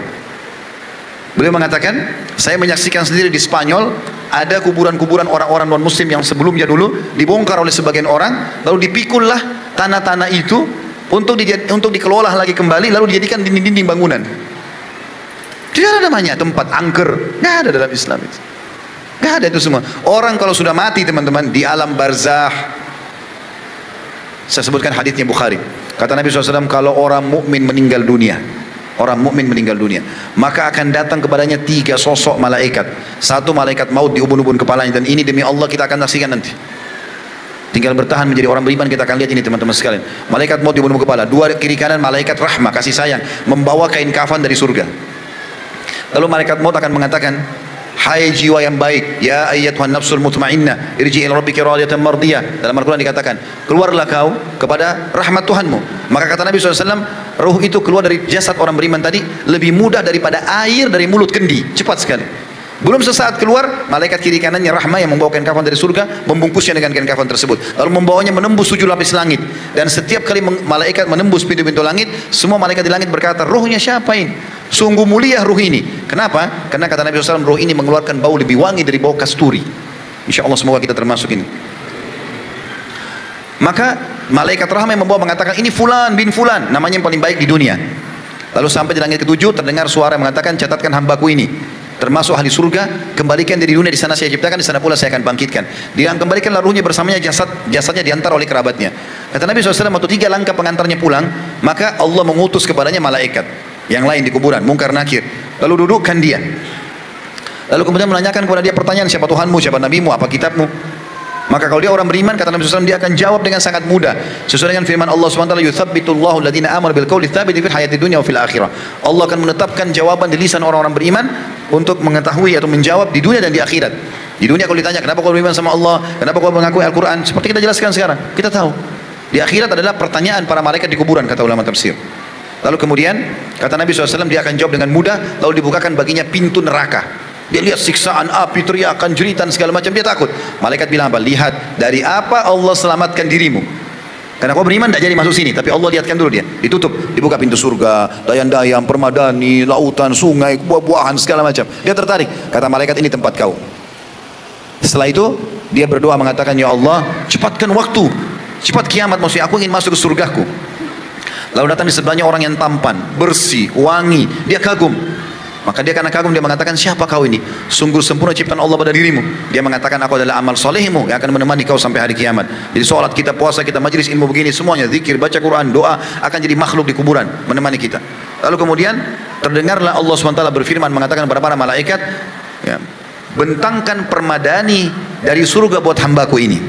Beliau mengatakan, saya menyaksikan sendiri di Spanyol, ada kuburan-kuburan orang-orang non-muslim yang sebelumnya dulu dibongkar oleh sebagian orang, lalu dipikullah tanah-tanah itu untuk dikelola lagi kembali, lalu dijadikan dinding-dinding bangunan. Tidak ada namanya tempat angker, nggak ada dalam Islam itu. Nggak ada itu semua. Orang kalau sudah mati teman-teman di alam barzah, saya sebutkan hadisnya Bukhari. Kata Nabi SAW, kalau orang mukmin meninggal dunia, maka akan datang kepadanya 3 sosok malaikat. Satu malaikat maut di ubun-ubun kepalanya, dan ini demi Allah kita akan saksikan nanti. Tinggal bertahan menjadi orang beriman, kita akan lihat ini teman-teman sekalian. Malaikat maut di ubun-ubun kepala, 2 kiri kanan malaikat rahmah, kasih sayang, membawa kain kafan dari surga. Lalu malaikat maut akan mengatakan, hai jiwa yang baik, ya ayyatuhan nafsul mutmainnah, irji ila rabbika radiyatan mardiyah. Dalam Al-Quran dikatakan, keluarlah kau kepada rahmat Tuhanmu. Maka kata Nabi SAW, ruh itu keluar dari jasad orang beriman tadi lebih mudah daripada air dari mulut kendi, cepat sekali. Belum sesaat keluar, malaikat kiri kanannya rahmah yang membawa kain kafan dari surga, membungkusnya dengan kain kafan tersebut, lalu membawanya menembus 7 lapis langit. Dan setiap kali malaikat menembus pintu-pintu langit, semua malaikat di langit berkata, ruhnya siapa ini? Sungguh mulia ruh ini. Kenapa? Karena kata Nabi SAW, ruh ini mengeluarkan bau lebih wangi dari bau kasturi. Insya Allah semoga kita termasuk ini. Maka malaikat rahmah yang membawa mengatakan, ini fulan bin fulan, namanya yang paling baik di dunia. Lalu sampai di langit ke-7 terdengar suara yang mengatakan, catatkan hambaku ini termasuk ahli surga, kembalikan dari dunia, di sana saya ciptakan, di sana pula saya akan bangkitkan. Dia kembalikanlah ruhnya bersamanya, jasadnya diantar oleh kerabatnya. Kata Nabi SAW, waktu 3 langkah pengantarnya pulang, maka Allah mengutus kepadanya malaikat yang lain di kuburan, Munkar Nakir. Lalu dudukkan dia. Lalu kemudian menanyakan kepada dia pertanyaan, siapa Tuhanmu, siapa Nabimu, apa kitabmu? Maka kalau dia orang beriman, kata Nabi SAW, dia akan jawab dengan sangat mudah. Sesuai dengan firman Allah SWT, yuthabbitullahu alladhina amanu bil qawli tsabiti fil hayati dunya wa fil akhirah. Allah akan menetapkan jawaban di lisan orang-orang beriman untuk mengetahui atau menjawab di dunia dan di akhirat. Di dunia kalau ditanya, kenapa kau beriman sama Allah, kenapa kau mengakui Al-Quran, seperti kita jelaskan sekarang, kita tahu. Di akhirat adalah pertanyaan para malaikat di kuburan, kata ulama tafsir. Lalu kemudian kata Nabi SAW, dia akan jawab dengan mudah, lalu dibukakan baginya pintu neraka. Dia lihat siksaan api, teriakan, jeritan, segala macam, dia takut. Malaikat bilang apa? Lihat, dari apa Allah selamatkan dirimu. Karena kau beriman tidak jadi masuk sini, tapi Allah lihatkan dulu dia. Ditutup, dibuka pintu surga, dayang-dayang, permadani, lautan, sungai, buah-buahan, segala macam. Dia tertarik, kata malaikat, ini tempat kau. Setelah itu, dia berdoa mengatakan, ya Allah, cepatkan waktu, cepat kiamat, maksudnya aku ingin masuk ke surgaku. Lalu datang di sebelahnya orang yang tampan, bersih, wangi, dia kagum. Maka dia karena kagum, dia mengatakan, siapa kau ini? Sungguh sempurna ciptaan Allah pada dirimu. Dia mengatakan, aku adalah amal solehmu yang akan menemani kau sampai hari kiamat. Jadi sholat kita, puasa kita, majlis ilmu begini, semuanya, zikir, baca Quran, doa, akan jadi makhluk di kuburan menemani kita. Lalu kemudian terdengarlah Allah SWT berfirman mengatakan kepada para malaikat, ya, bentangkan permadani dari surga buat hambaku ini.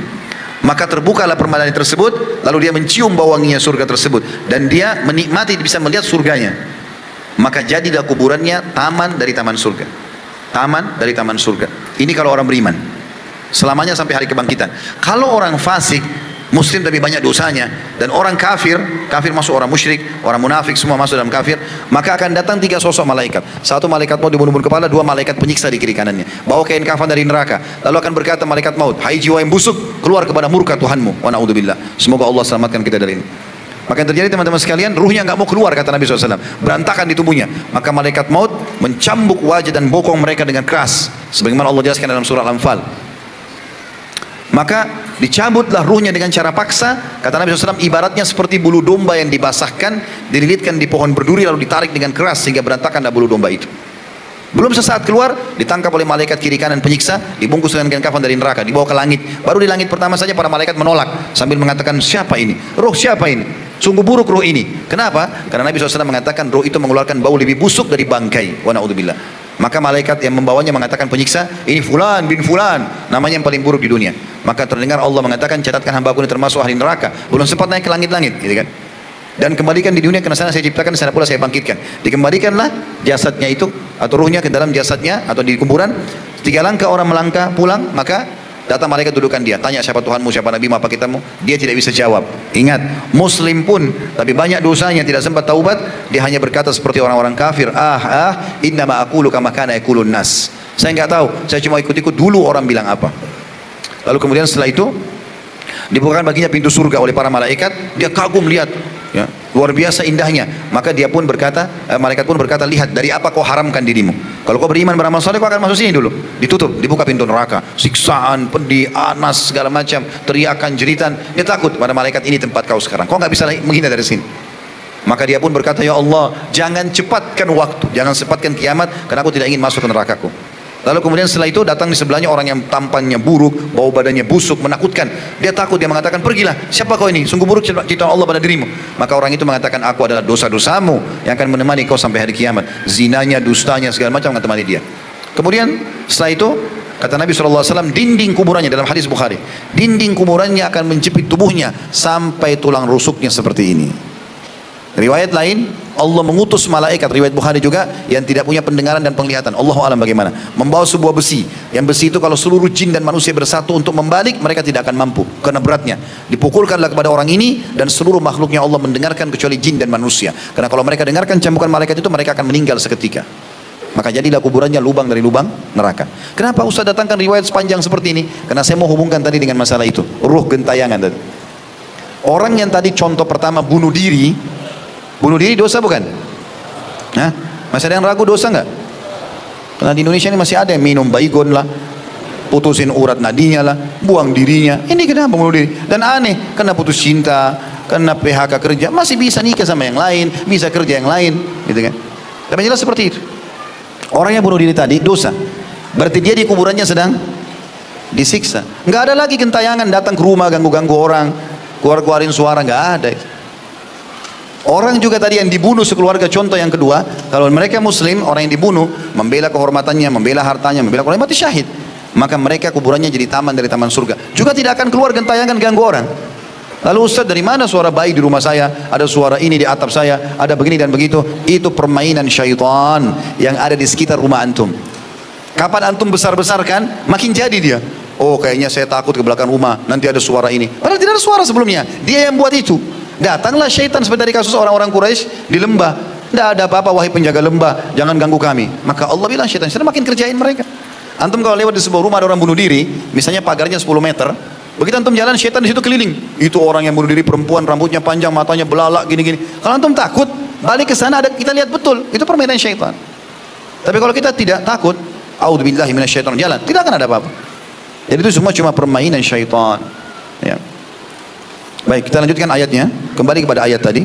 Maka terbukalah permadani tersebut, lalu dia mencium bau wanginya surga tersebut, dan dia menikmati, bisa melihat surganya. Maka jadilah kuburannya taman dari taman surga. Taman dari taman surga. Ini kalau orang beriman, selamanya sampai hari kebangkitan. Kalau orang fasik, muslim tapi banyak dosanya, dan orang kafir, kafir masuk orang musyrik, orang munafik, semua masuk dalam kafir, maka akan datang 3 sosok malaikat. 1 malaikat maut di ubun-ubun kepala, 2 malaikat penyiksa di kiri kanannya, bawa kain kafan dari neraka. Lalu akan berkata malaikat maut, hai jiwa yang busuk, keluar kepada murka Tuhanmu. Wa na'udzubillah. Semoga Allah selamatkan kita dari ini. Maka yang terjadi teman-teman sekalian, ruhnya nggak mau keluar, kata Nabi SAW, berantakan di tubuhnya. Maka malaikat maut mencambuk wajah dan bokong mereka dengan keras, sebagaimana Allah jelaskan dalam surah Al-Anfal. Maka dicabutlah ruhnya dengan cara paksa. Kata Nabi SAW, ibaratnya seperti bulu domba yang dibasahkan, dililitkan di pohon berduri, lalu ditarik dengan keras sehingga berantakanlah bulu domba itu. Belum sesaat keluar, ditangkap oleh malaikat kiri kanan penyiksa, dibungkus dengan kain kafan dari neraka, dibawa ke langit. Baru di langit pertama saja para malaikat menolak sambil mengatakan, siapa ini? Ruh siapa ini? Sungguh buruk ruh ini. Kenapa? Karena Nabi SAW mengatakan ruh itu mengeluarkan bau lebih busuk dari bangkai. Wa na'udzubillah. Maka malaikat yang membawanya mengatakan penyiksa, ini fulan bin fulan, namanya yang paling buruk di dunia. Maka terdengar Allah mengatakan, catatkan hambaku ini termasuk ahli neraka. Belum sempat naik ke langit-langit, gitu kan? Dan kembalikan di dunia, karena sana saya ciptakan, di sana pula saya bangkitkan. Dikembalikanlah jasadnya itu atau ruhnya ke dalam jasadnya atau di kuburan. 3 langkah orang melangkah pulang, maka datang malaikat dudukan dia, tanya siapa Tuhanmu, siapa Nabimu, apa kitabmu. Dia tidak bisa jawab. Ingat, muslim pun tapi banyak dosanya, tidak sempat taubat, dia hanya berkata seperti orang-orang kafir, innama aqulu kama kana yaqulun nas. Saya nggak tahu, saya cuma ikut-ikut dulu orang bilang apa. Lalu kemudian setelah itu dibukakan baginya pintu surga oleh para malaikat. Dia kagum lihat, ya, luar biasa indahnya. Maka dia pun berkata, malaikat pun berkata, lihat, dari apa kau haramkan dirimu? Kalau kau beriman beramal saleh, kau akan masuk sini dulu. Ditutup, dibuka pintu neraka, siksaan, pedih, anas, segala macam, teriakan, jeritan. Dia takut pada malaikat, ini tempat kau sekarang, kau nggak bisa menghindar dari sini. Maka dia pun berkata, ya Allah, jangan cepatkan waktu, jangan cepatkan kiamat, karena aku tidak ingin masuk ke nerakaku. Lalu kemudian setelah itu datang di sebelahnya orang yang tampannya buruk, bau badannya busuk, menakutkan. Dia takut, dia mengatakan, pergilah, siapa kau ini? Sungguh buruk ciptaan Allah pada dirimu. Maka orang itu mengatakan, aku adalah dosa-dosamu yang akan menemani kau sampai hari kiamat. Zinanya, dustanya, segala macam akan temani dia. Kemudian setelah itu, kata Nabi SAW, dinding kuburannya dalam hadis Bukhari, dinding kuburannya akan menjepit tubuhnya sampai tulang rusuknya seperti ini. Riwayat lain, Allah mengutus malaikat, riwayat Bukhari juga, yang tidak punya pendengaran dan penglihatan. Allahu alam bagaimana. Membawa sebuah besi. Yang besi itu kalau seluruh jin dan manusia bersatu untuk membalik, mereka tidak akan mampu karena beratnya. Dipukulkanlah kepada orang ini dan seluruh makhluknya Allah mendengarkan kecuali jin dan manusia. Karena kalau mereka dengarkan cambukan malaikat itu, mereka akan meninggal seketika. Maka jadilah kuburannya lubang dari lubang neraka. Kenapa Ustaz datangkan riwayat sepanjang seperti ini? Karena saya mau hubungkan tadi dengan masalah itu. Ruh gentayangan tadi. Orang yang tadi contoh pertama bunuh diri dosa bukan? Hah? Masih ada yang ragu dosa nggak? Karena di Indonesia ini masih ada yang minum baygon lah, putusin urat nadinya lah, buang dirinya. Ini kenapa bunuh diri? Dan aneh, karena putus cinta, karena PHK kerja, masih bisa nikah sama yang lain, bisa kerja yang lain, gitu kan? Tapi jelas seperti itu. Orang yang bunuh diri tadi dosa. Berarti dia di kuburannya sedang disiksa. Nggak ada lagi gentayangan datang ke rumah ganggu-ganggu orang, keluarin suara, nggak ada. Orang juga tadi yang dibunuh sekeluarga, contoh yang kedua, kalau mereka muslim, orang yang dibunuh membela kehormatannya, membela hartanya, membela keluarga, mati syahid. Maka mereka kuburannya jadi taman dari taman surga. Juga tidak akan keluar gentayangan ganggu orang. Lalu Ustaz, dari mana suara bayi di rumah saya? Ada suara ini di atap saya, ada begini dan begitu. Itu permainan syaitan yang ada di sekitar rumah antum. Kapan antum besar-besarkan, makin jadi dia. Oh, kayaknya saya takut ke belakang rumah, nanti ada suara ini. Padahal tidak ada suara sebelumnya. Dia yang buat itu. Datanglah syaitan seperti dari kasus orang-orang Quraisy di lembah. Tidak ada apa-apa wahai penjaga lembah, jangan ganggu kami. Maka Allah bilang syaitan makin kerjain mereka. Antum kalau lewat di sebuah rumah ada orang bunuh diri, misalnya pagarnya 10 meter, begitu antum jalan syaitan di situ keliling. Itu orang yang bunuh diri, perempuan, rambutnya panjang, matanya belalak gini-gini. Kalau antum takut, balik ke sana, kita lihat betul, itu permainan syaitan. Tapi kalau kita tidak takut, a'udzubillahi minasyaitonir jalan, tidak akan ada apa-apa. Jadi itu semua cuma permainan syaitan. Ya. Baik, kita lanjutkan ayatnya. Kembali kepada ayat tadi.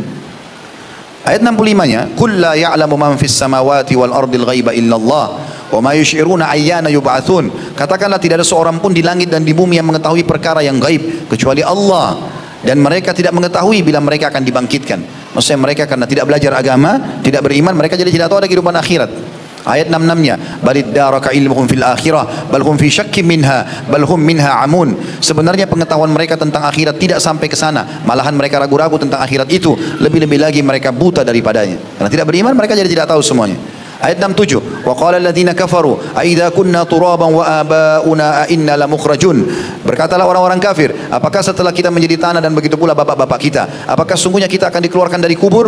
Ayat 65-nya, "Qul la ya'lamu man fis samawati wal ardil ghaiba illallah wa ma yusy'iruna ayyana yub'atsun." Katakanlah tidak ada seorang pun di langit dan di bumi yang mengetahui perkara yang gaib kecuali Allah, dan mereka tidak mengetahui bila mereka akan dibangkitkan. Maksudnya mereka karena tidak belajar agama, tidak beriman, mereka jadi tidak tahu ada kehidupan akhirat. Ayat 66-nya, balid daraka ilmuhum fil akhirah bal hum fi syakkim minha bal hum minha amun. Sebenarnya pengetahuan mereka tentang akhirat tidak sampai ke sana, malahan mereka ragu-ragu tentang akhirat itu, lebih-lebih lagi mereka buta daripadanya. Karena tidak beriman, mereka jadi tidak tahu semuanya. Ayat 67, wa qala alladziina kafaru a idza kunna turaban wa abauna a inna lamukhrajun. Berkatalah orang-orang kafir, apakah setelah kita menjadi tanah dan begitu pula bapak-bapak kita, apakah sungguhnya kita akan dikeluarkan dari kubur?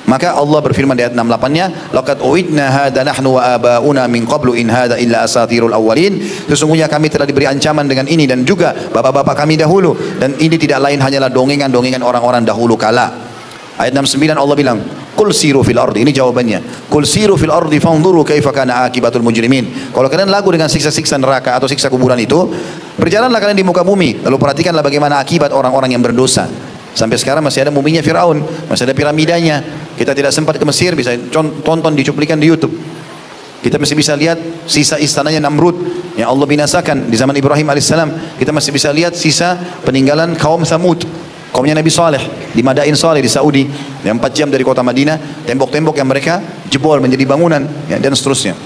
Maka Allah berfirman di ayat 68-nya, laqad uidna hadza nahnu wa abauna min qablu in hadza illa asatirul awwalin. Sesungguhnya kami telah diberi ancaman dengan ini dan juga bapak-bapak kami dahulu, dan ini tidak lain hanyalah dongengan-dongengan orang-orang dahulu kala. Ayat 69 Allah bilang, qul siru fil ardi. Ini jawabannya. Qul siru fil ardi fanzuru kaifa kana akibatul mujrimin. Kalau kalian lagu dengan siksa-siksa neraka atau siksa kuburan itu, berjalanlah kalian di muka bumi, lalu perhatikanlah bagaimana akibat orang-orang yang berdosa. Sampai sekarang masih ada muminya Firaun, masih ada piramidanya. Kita tidak sempat ke Mesir, bisa tonton di cuplikan di YouTube. Kita masih bisa lihat sisa istananya Namrud yang Allah binasakan di zaman Ibrahim alaihissalam. Kita masih bisa lihat sisa peninggalan kaum Thamud, kaumnya Nabi Saleh di Madain Saleh di Saudi, yang 4 jam dari kota Madinah, tembok-tembok yang mereka jebol menjadi bangunan, ya, dan seterusnya.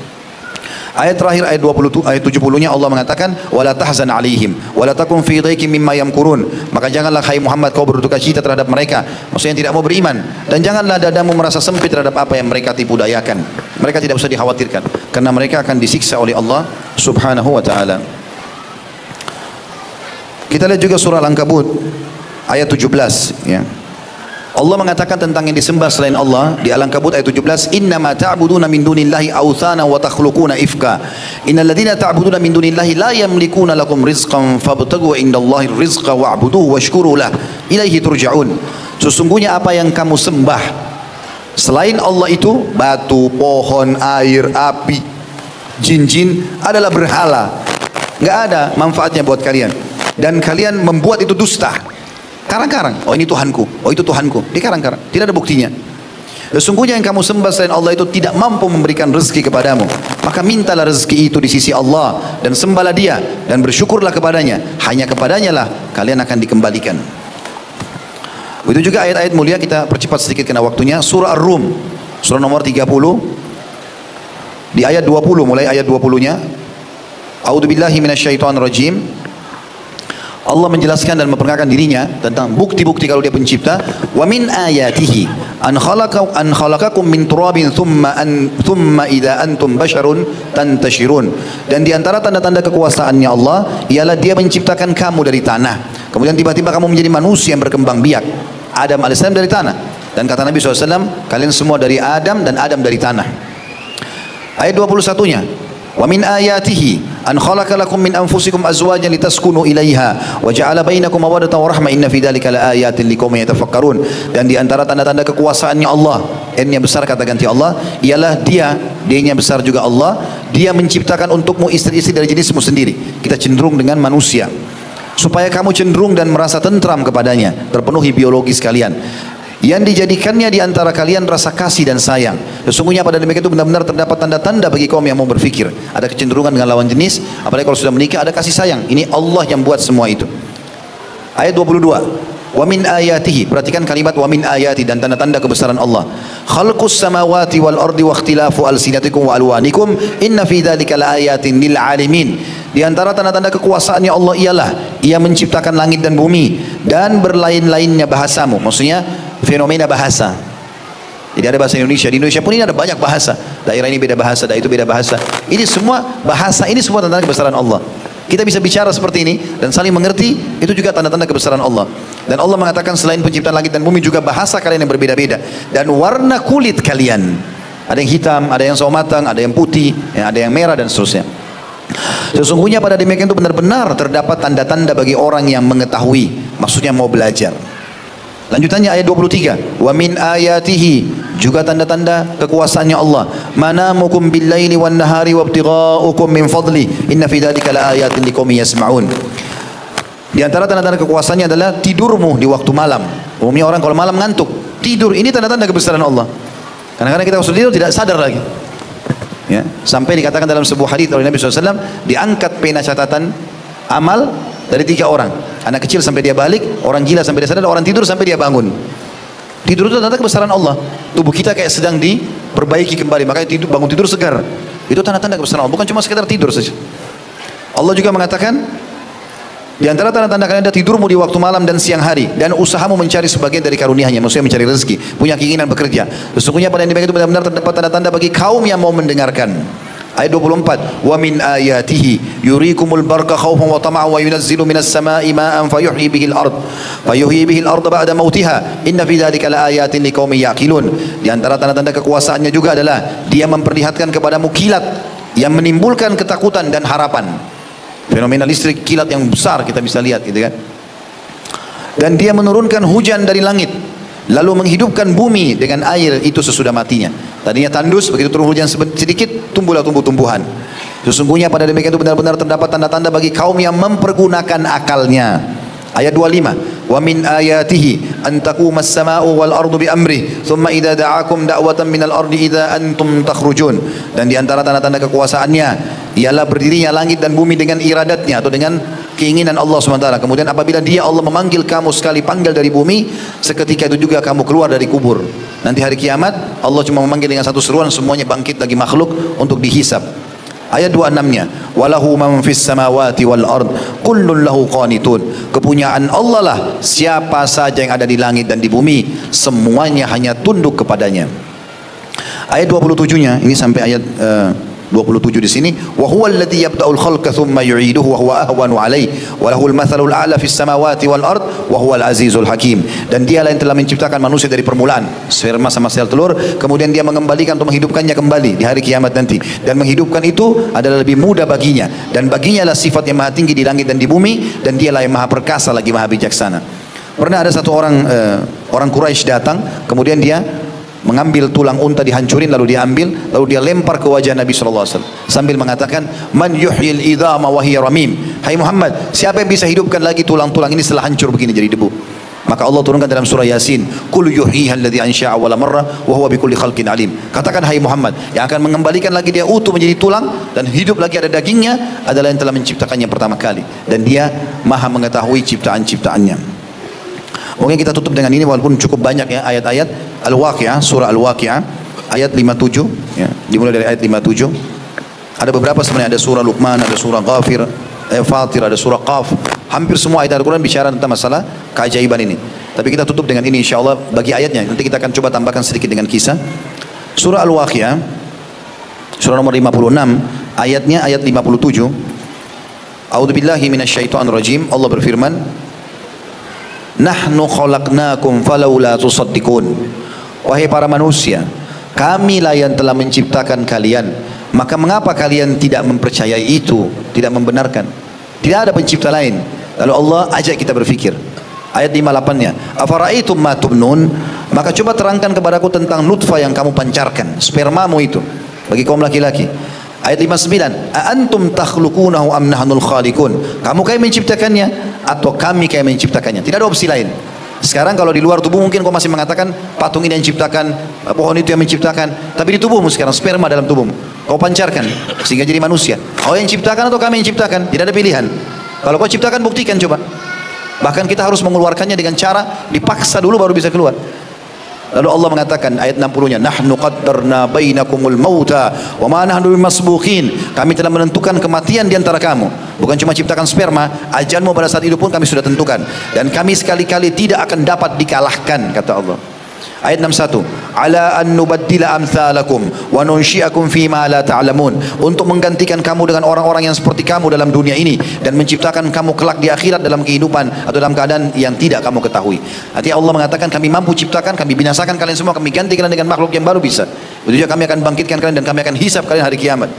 Ayat terakhir ayat 20 ayat 70-nya Allah mengatakan wala tahzan alaihim wala takun fi dhaikin mimma yamkurun. Maka janganlah hai Muhammad kau berduka cita terhadap mereka, maksudnya yang tidak mau beriman, dan janganlah dadamu merasa sempit terhadap apa yang mereka tipu dayakan. Mereka tidak usah dikhawatirkan karena mereka akan disiksa oleh Allah Subhanahu wa taala. Kita lihat juga surah Al-Ankabut ayat 17, ya. Allah mengatakan tentang yang disembah selain Allah di Al-Ankabut ayat 17, innama ta'buduna min dunillahi awthana wa takhluquna ifka innal ladzina ta'buduna min dunillahi la yamlikuna lakum rizqan fabtaghu indallahi rizqa wa'buduhu washkuru lah ilaihi turja'un. Sesungguhnya apa yang kamu sembah selain Allah itu, batu, pohon, air, api, jin-jin, adalah berhala, nggak ada manfaatnya buat kalian, dan kalian membuat itu dusta. Karang-karang, oh ini Tuhanku, oh itu Tuhanku, dikarang-karang, tidak ada buktinya. Sesungguhnya yang kamu sembah selain Allah itu tidak mampu memberikan rezeki kepadamu. Maka mintalah rezeki itu di sisi Allah dan sembahlah Dia dan bersyukurlah kepadanya. Hanya kepadanya lah kalian akan dikembalikan. Begitu juga ayat-ayat mulia, kita percepat sedikit karena waktunya. Surah Ar-Rum, surah nomor 30, di ayat 20, mulai ayat 20-nya. A'udzubillahi minasyaitonirrajim. Allah menjelaskan dan memperkenalkan dirinya tentang bukti-bukti kalau Dia pencipta. Wa min ayatihi an khalaqakum min turabin thumma idza antum basharun tantashirun. Dan di antara tanda-tanda kekuasaannya Allah ialah Dia menciptakan kamu dari tanah, kemudian tiba-tiba kamu menjadi manusia yang berkembang biak. Adam alaihissalam dari tanah, dan kata Nabi SAW, kalian semua dari Adam dan Adam dari tanah. Ayat 21-nya, wa min ayatihi an khalaqa lakum min anfusikum azwajan litaskunu ilaiha wa ja'ala bainakum mawaddatan wa rahmah inna fi dzalika laayatin liqaumin yatafakkarun. Dan di antara tanda-tanda kekuasaannya Allah, N-nya besar kata ganti Allah, ialah Dia, D-nya besar juga Allah, Dia menciptakan untukmu istri-istri dari jenismu sendiri. Kita cenderung dengan manusia supaya kamu cenderung dan merasa tentram kepadanya, terpenuhi biologis kalian. Yang dijadikannya di antara kalian rasa kasih dan sayang. Sesungguhnya pada demikian itu benar-benar terdapat tanda-tanda bagi kaum yang mau berfikir. Ada kecenderungan dengan lawan jenis, apalagi kalau sudah menikah ada kasih sayang. Ini Allah yang buat semua itu. Ayat 22. Wa min ayatihi, perhatikan kalimat wa min ayati, dan tanda-tanda kebesaran Allah. Khalqus samawati wal ardi wa ikhtilafu alsinatikum wa alwanikum inna fi dzalika laayatin lil alimin. Di antara tanda-tanda kekuasaannya Allah ialah Ia menciptakan langit dan bumi dan berlain-lainnya bahasamu. Maksudnya fenomena bahasa. Jadi ada bahasa Indonesia, di Indonesia pun ini ada banyak bahasa. Daerah ini beda bahasa, daerah itu beda bahasa. Ini semua bahasa, ini semua tanda-tanda kebesaran Allah. Kita bisa bicara seperti ini dan saling mengerti, itu juga tanda-tanda kebesaran Allah. Dan Allah mengatakan selain penciptaan langit dan bumi juga bahasa kalian yang berbeda-beda dan warna kulit kalian. Ada yang hitam, ada yang sawo matang, ada yang putih, ada yang merah dan seterusnya. Sesungguhnya pada demikian itu benar-benar terdapat tanda-tanda bagi orang yang mengetahui, maksudnya mau belajar. Lanjutannya ayat 23, wa min ayatihi, juga tanda-tanda kekuasaannya Allah, manamukum bil-laili wan-nahari wabtigha'ukum min fadli inna fi dzalika laayatin liqaumin yasma'un. Di antara tanda-tanda kekuasaannya adalah tidurmu di waktu malam. Umumnya orang kalau malam ngantuk, tidur, ini tanda-tanda kebesaran Allah. Kadang-kadang kita waktu tidur tidak sadar lagi. Ya, sampai dikatakan dalam sebuah hadis oleh Nabi SAW, diangkat pena catatan amal dari 3 orang. Anak kecil sampai dia balik, orang gila sampai dia sadar, orang tidur sampai dia bangun. Tidur itu tanda kebesaran Allah. Tubuh kita kayak sedang diperbaiki kembali, makanya tidur, bangun tidur segar. Itu tanda-tanda kebesaran Allah, bukan cuma sekedar tidur saja. Allah juga mengatakan, di antara tanda-tanda kalian ada tidurmu di waktu malam dan siang hari, dan usahamu mencari sebagian dari karunia-Nya, maksudnya mencari rezeki, punya keinginan bekerja. Sesungguhnya pada yang demikian itu benar-benar terdapat tanda-tanda bagi kaum yang mau mendengarkan. Ayat 24, wa min ayatihi yurikumul barqa khawfan wa tama'an wa yunazzilu minas sama'i ma'an fayuhyi bihil ard ba'da mautiha inna fi dzalika laayatin liqaumin yaqilun. Di antara tanda-tanda kekuasaannya juga adalah Dia memperlihatkan kepadamu kilat yang menimbulkan ketakutan dan harapan. Fenomena listrik kilat yang besar kita bisa lihat gitu kan. Dan Dia menurunkan hujan dari langit, lalu menghidupkan bumi dengan air itu sesudah matinya. Tadinya tandus, begitu turun hujan sedikit, tumbuhlah tumbuh-tumbuhan. Sesungguhnya pada demikian itu benar-benar terdapat tanda-tanda bagi kaum yang mempergunakan akalnya. Ayat 25, wa min ayatihi an taqumas sama'u wal ardu bi amrih thumma idza da'akum da'watan minal ardi idza antum takhrujun. Dan di antara tanda-tanda kekuasaannya ialah berdirinya langit dan bumi dengan iradatnya atau dengan keinginan Allah SWT. Kemudian apabila Dia Allah memanggil kamu sekali panggil dari bumi, seketika itu juga kamu keluar dari kubur. Nanti hari kiamat Allah cuma memanggil dengan satu seruan, semuanya bangkit lagi makhluk untuk dihisab. Ayat 26-nya, walahu man fis samawati wal ard kullun lahu qanitun. Kepunyaan Allah lah siapa saja yang ada di langit dan di bumi, semuanya hanya tunduk kepadanya. Ayat 27-nya ini sampai ayat 27 di sini, wa huwal ladzi yabda'ul khalqa tsumma yu'iduhu wa huwa ahwanu 'alaihi wa lahul mathalul a'la fis samawati wal ard wa huwal azizul hakim. Dan Dialah yang telah menciptakan manusia dari permulaan, sperma sama sel telur, kemudian Dia mengembalikan untuk menghidupkannya kembali di hari kiamat nanti. Dan menghidupkan itu adalah lebih mudah baginya, dan baginya lah sifat yang maha tinggi di langit dan di bumi, dan Dialah yang maha perkasa lagi maha bijaksana. Pernah ada satu orang Quraisy datang, kemudian dia mengambil tulang unta, dihancurin, lalu dia lempar ke wajah Nabi SAW sambil mengatakan, man yuhyil idhama wa hiya ramim. Hai Muhammad, siapa yang bisa hidupkan lagi tulang-tulang ini setelah hancur begini jadi debu? Maka Allah turunkan dalam surah Yasin, "Qul yuhyiha alladzi ansha'a awwala marrah wa huwa bikulli khalqin alim." Katakan hai Muhammad, yang akan mengembalikan lagi dia utuh menjadi tulang dan hidup lagi ada dagingnya adalah yang telah menciptakannya pertama kali, dan dia maha mengetahui ciptaan-ciptaannya. Mungkin kita tutup dengan ini walaupun cukup banyak ya ayat-ayat Al-Waqi'ah, surah Al-Waqi'ah ayat 57 ya, dimulai dari ayat 57. Ada beberapa sebenarnya, ada surah Luqman, ada surah Ghafir, Fatir, ada surah Qaf. Hampir semua ayat Al-Quran bicara tentang masalah keajaiban ini. Tapi kita tutup dengan ini insyaAllah bagi ayatnya. Nanti kita akan coba tambahkan sedikit dengan kisah. Surah Al-Waqi'ah, surah nomor 56, ayatnya ayat 57. A'udzubillahi minasyaitonir rajim. Allah berfirman, "Nahnu khalaqnakum falawla tusaddiqun." Wahai para manusia, kamilah yang telah menciptakan kalian, maka mengapa kalian tidak mempercayai itu, tidak membenarkan? Tidak ada pencipta lain. Lalu Allah ajak kita berfikir. Ayat 58-nya, "Afara'aitum ma tubnun?" Maka coba terangkan kepadaku tentang nutfah yang kamu pancarkan, spermamu itu bagi kaum laki-laki. Ayat 59, "Aantum takhluqunahu am nahnul khaliqun?" Kamu kaya menciptakannya atau kami kaya menciptakannya? Tidak ada opsi lain. Sekarang kalau di luar tubuh mungkin kau masih mengatakan patung ini yang menciptakan, pohon itu yang menciptakan. Tapi di tubuhmu sekarang, sperma dalam tubuhmu, kau pancarkan sehingga jadi manusia. Kau yang ciptakan atau kami yang ciptakan? Tidak ada pilihan. Kalau kau ciptakan, buktikan coba. Bahkan kita harus mengeluarkannya dengan cara dipaksa dulu baru bisa keluar. Lalu Allah mengatakan ayat 60-nya, "Nahnu qaddarna bainakumul mauta wa ma nahnu bimasbuqin." Kami telah menentukan kematian di antara kamu. Bukan cuma ciptakan sperma, ajalmu pada saat hidup pun kami sudah tentukan, dan kami sekali-kali tidak akan dapat dikalahkan, kata Allah. Ayat 61, "Ala an nubaddila amsalakum wa nunsyi'akum fi ma la ta'lamun." Untuk menggantikan kamu dengan orang-orang yang seperti kamu dalam dunia ini dan menciptakan kamu kelak di akhirat dalam kehidupan atau dalam keadaan yang tidak kamu ketahui. Artinya Allah mengatakan kami mampu ciptakan, kami binasakan kalian semua, kami ganti kalian dengan makhluk yang baru bisa. Begitu juga kami akan bangkitkan kalian dan kami akan hisab kalian hari kiamat.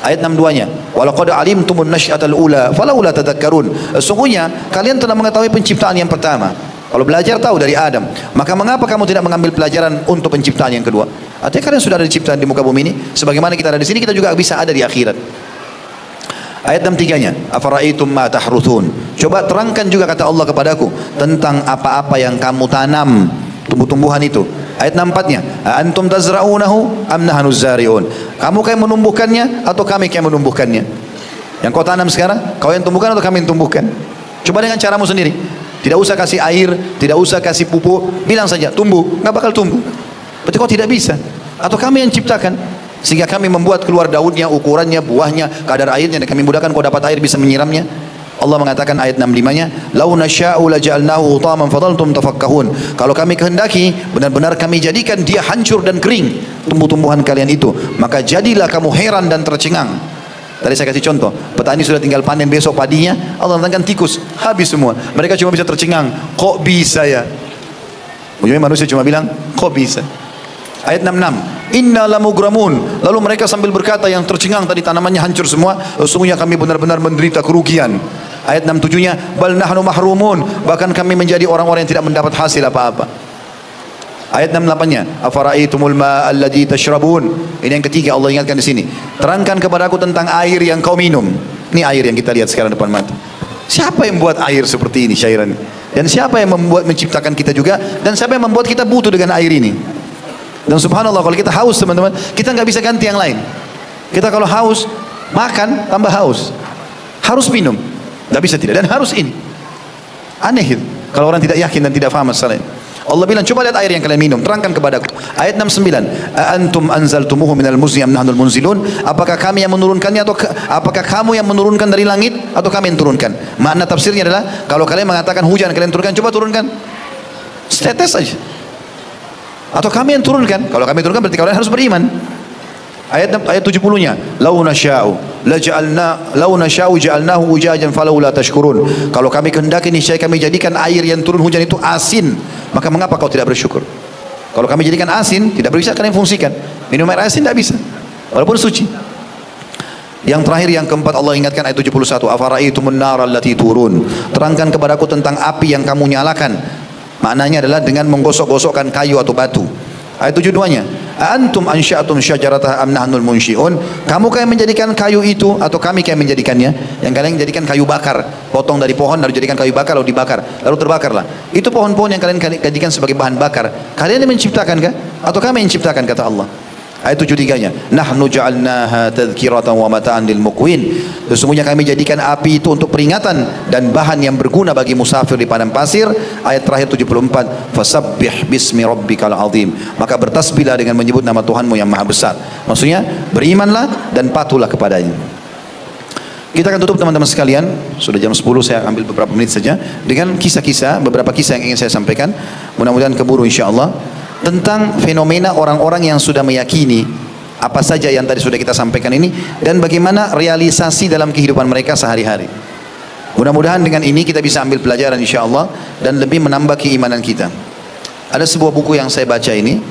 Ayat 62-nya, "Walaqad alimtumun nasy'atal ula falaula tadhakkarun." Sesungguhnya kalian telah mengetahui penciptaan yang pertama. Kalau belajar tahu dari Adam, maka mengapa kamu tidak mengambil pelajaran untuk penciptaan yang kedua? Artinya kalian sudah ada diciptakan di muka bumi ini, sebagaimana kita ada di sini, kita juga bisa ada di akhirat. Ayat 63-nya, "Afara'aitum ma tahruthun." Coba terangkan juga kata Allah kepadaku tentang apa-apa yang kamu tanam, tumbuh-tumbuhan itu. Ayat 64-nya, "Antum tazra'unahu am nahnu zari'un." Kamu yang menumbuhkannya atau kami yang menumbuhkannya? Yang kau tanam sekarang, kau yang tumbuhkan atau kami yang tumbuhkan? Coba dengan caramu sendiri. Tidak usah kasih air, tidak usah kasih pupuk, bilang saja tumbuh, nggak bakal tumbuh. Berarti kau tidak bisa. Atau kami yang ciptakan, sehingga kami membuat keluar daunnya, ukurannya, buahnya, kadar airnya, dan kami mudahkan kau dapat air bisa menyiramnya. Allah mengatakan ayat 65-nya, "Lau nasya'u laja'alnahu hutaman fadhaltum tafakkahun." Kalau kami kehendaki, benar-benar kami jadikan dia hancur dan kering, tumbuh-tumbuhan kalian itu, maka jadilah kamu heran dan tercengang. Tadi saya kasih contoh, petani sudah tinggal panen besok padinya, Allah datangkan tikus, habis semua. Mereka cuma bisa tercengang, kok bisa ya? Ujungnya manusia cuma bilang, kok bisa? Ayat 66, "Inna lamugramun." Lalu mereka sambil berkata yang tercengang tadi tanamannya hancur semua, sesungguhnya kami benar-benar menderita kerugian. Ayat 67-nya, "Bal nahnu mahrumun." Bahkan kami menjadi orang-orang yang tidak mendapat hasil apa-apa. Ayat 68-nya, "Afara'aitumul ma'a alladzi tashrabun." Ini yang ketiga Allah ingatkan di sini. Terangkan kepadaku tentang air yang kau minum. Ini air yang kita lihat sekarang depan mata. Siapa yang membuat air seperti ini syairan? Dan siapa yang membuat menciptakan kita juga? Dan siapa yang membuat kita butuh dengan air ini? Dan subhanallah kalau kita haus teman-teman, kita nggak bisa ganti yang lain. Kita kalau haus, makan tambah haus. Harus minum. Nggak bisa tidak. Dan harus ini. Aneh itu. Kalau orang tidak yakin dan tidak faham masalah ini. Allah bilang, coba lihat air yang kalian minum, terangkan kepadaku. Ayat 69, "Antum anzaltumuhu minal muzni am nahnul munzilun?" Apakah kami yang menurunkannya atau apakah kamu yang menurunkan dari langit atau kami yang turunkan? Makna tafsirnya adalah kalau kalian mengatakan hujan kalian turunkan, coba turunkan. Setetes saja. Atau kami yang turunkan. Kalau kami turunkan berarti kalian harus beriman. Ayat 70-nya, "Lau nasya'u ja'alnahu ujajan falaula tashkurun." Kalau kami kehendaki niscaya kami jadikan air yang turun hujan itu asin, maka mengapa kau tidak bersyukur? Kalau kami jadikan asin, tidak bisa kalian fungsikan. Minum air asin tidak bisa, walaupun suci. Yang terakhir, yang keempat, Allah ingatkan ayat 71, "Afara'aitumun nar allati turun." Terangkan kepadaku tentang api yang kamu nyalakan. Maknanya adalah dengan menggosok-gosokkan kayu atau batu. Ayat 72-nya, Antum ansya'tum syajarataha am nahnul munsyi'un? Kamu yang menjadikan kayu itu atau kami yang menjadikannya? Yang kalian jadikan kayu bakar, potong dari pohon lalu jadikan kayu bakar lalu dibakar, lalu terbakarlah. Itu pohon-pohon yang kalian jadikan sebagai bahan bakar. Kalian yang menciptakan kah? Atau kami yang menciptakan, kata Allah. Ayat 73-nya, nahnu ja'alnaha tadhkiratan wa mata'an lil muqwin. Sesungguhnya kami jadikan api itu untuk peringatan dan bahan yang berguna bagi musafir di padang pasir. Ayat terakhir 74, fasabbih bismi rabbikal azim. Maka bertasbihlah dengan menyebut nama Tuhanmu yang maha besar. Maksudnya berimanlah dan patuhlah kepadanya. Kita akan tutup teman-teman sekalian, sudah jam 10, saya ambil beberapa menit saja dengan kisah-kisah, beberapa kisah yang ingin saya sampaikan, mudah-mudahan keburu insyaallah, tentang fenomena orang-orang yang sudah meyakini apa saja yang tadi sudah kita sampaikan ini dan bagaimana realisasi dalam kehidupan mereka sehari-hari. Mudah-mudahan dengan ini kita bisa ambil pelajaran insyaallah dan lebih menambah keimanan kita. Ada sebuah buku yang saya baca ini,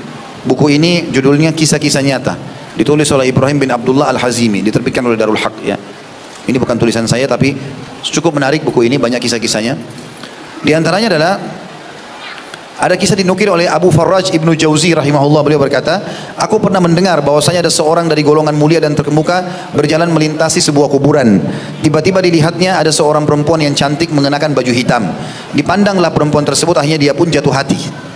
buku ini judulnya Kisah-Kisah Nyata, ditulis oleh Ibrahim bin Abdullah Al-Hazimi, diterbitkan oleh Darul Haq ya. Ini bukan tulisan saya tapi cukup menarik buku ini, banyak kisah-kisahnya. Di antaranya adalah ada kisah dinukil oleh Abu Farraj Ibnu Jauzi rahimahullah, beliau berkata, aku pernah mendengar bahwasanya ada seorang dari golongan mulia dan terkemuka berjalan melintasi sebuah kuburan. Tiba-tiba dilihatnya ada seorang perempuan yang cantik mengenakan baju hitam. Dipandanglah perempuan tersebut, akhirnya dia pun jatuh hati.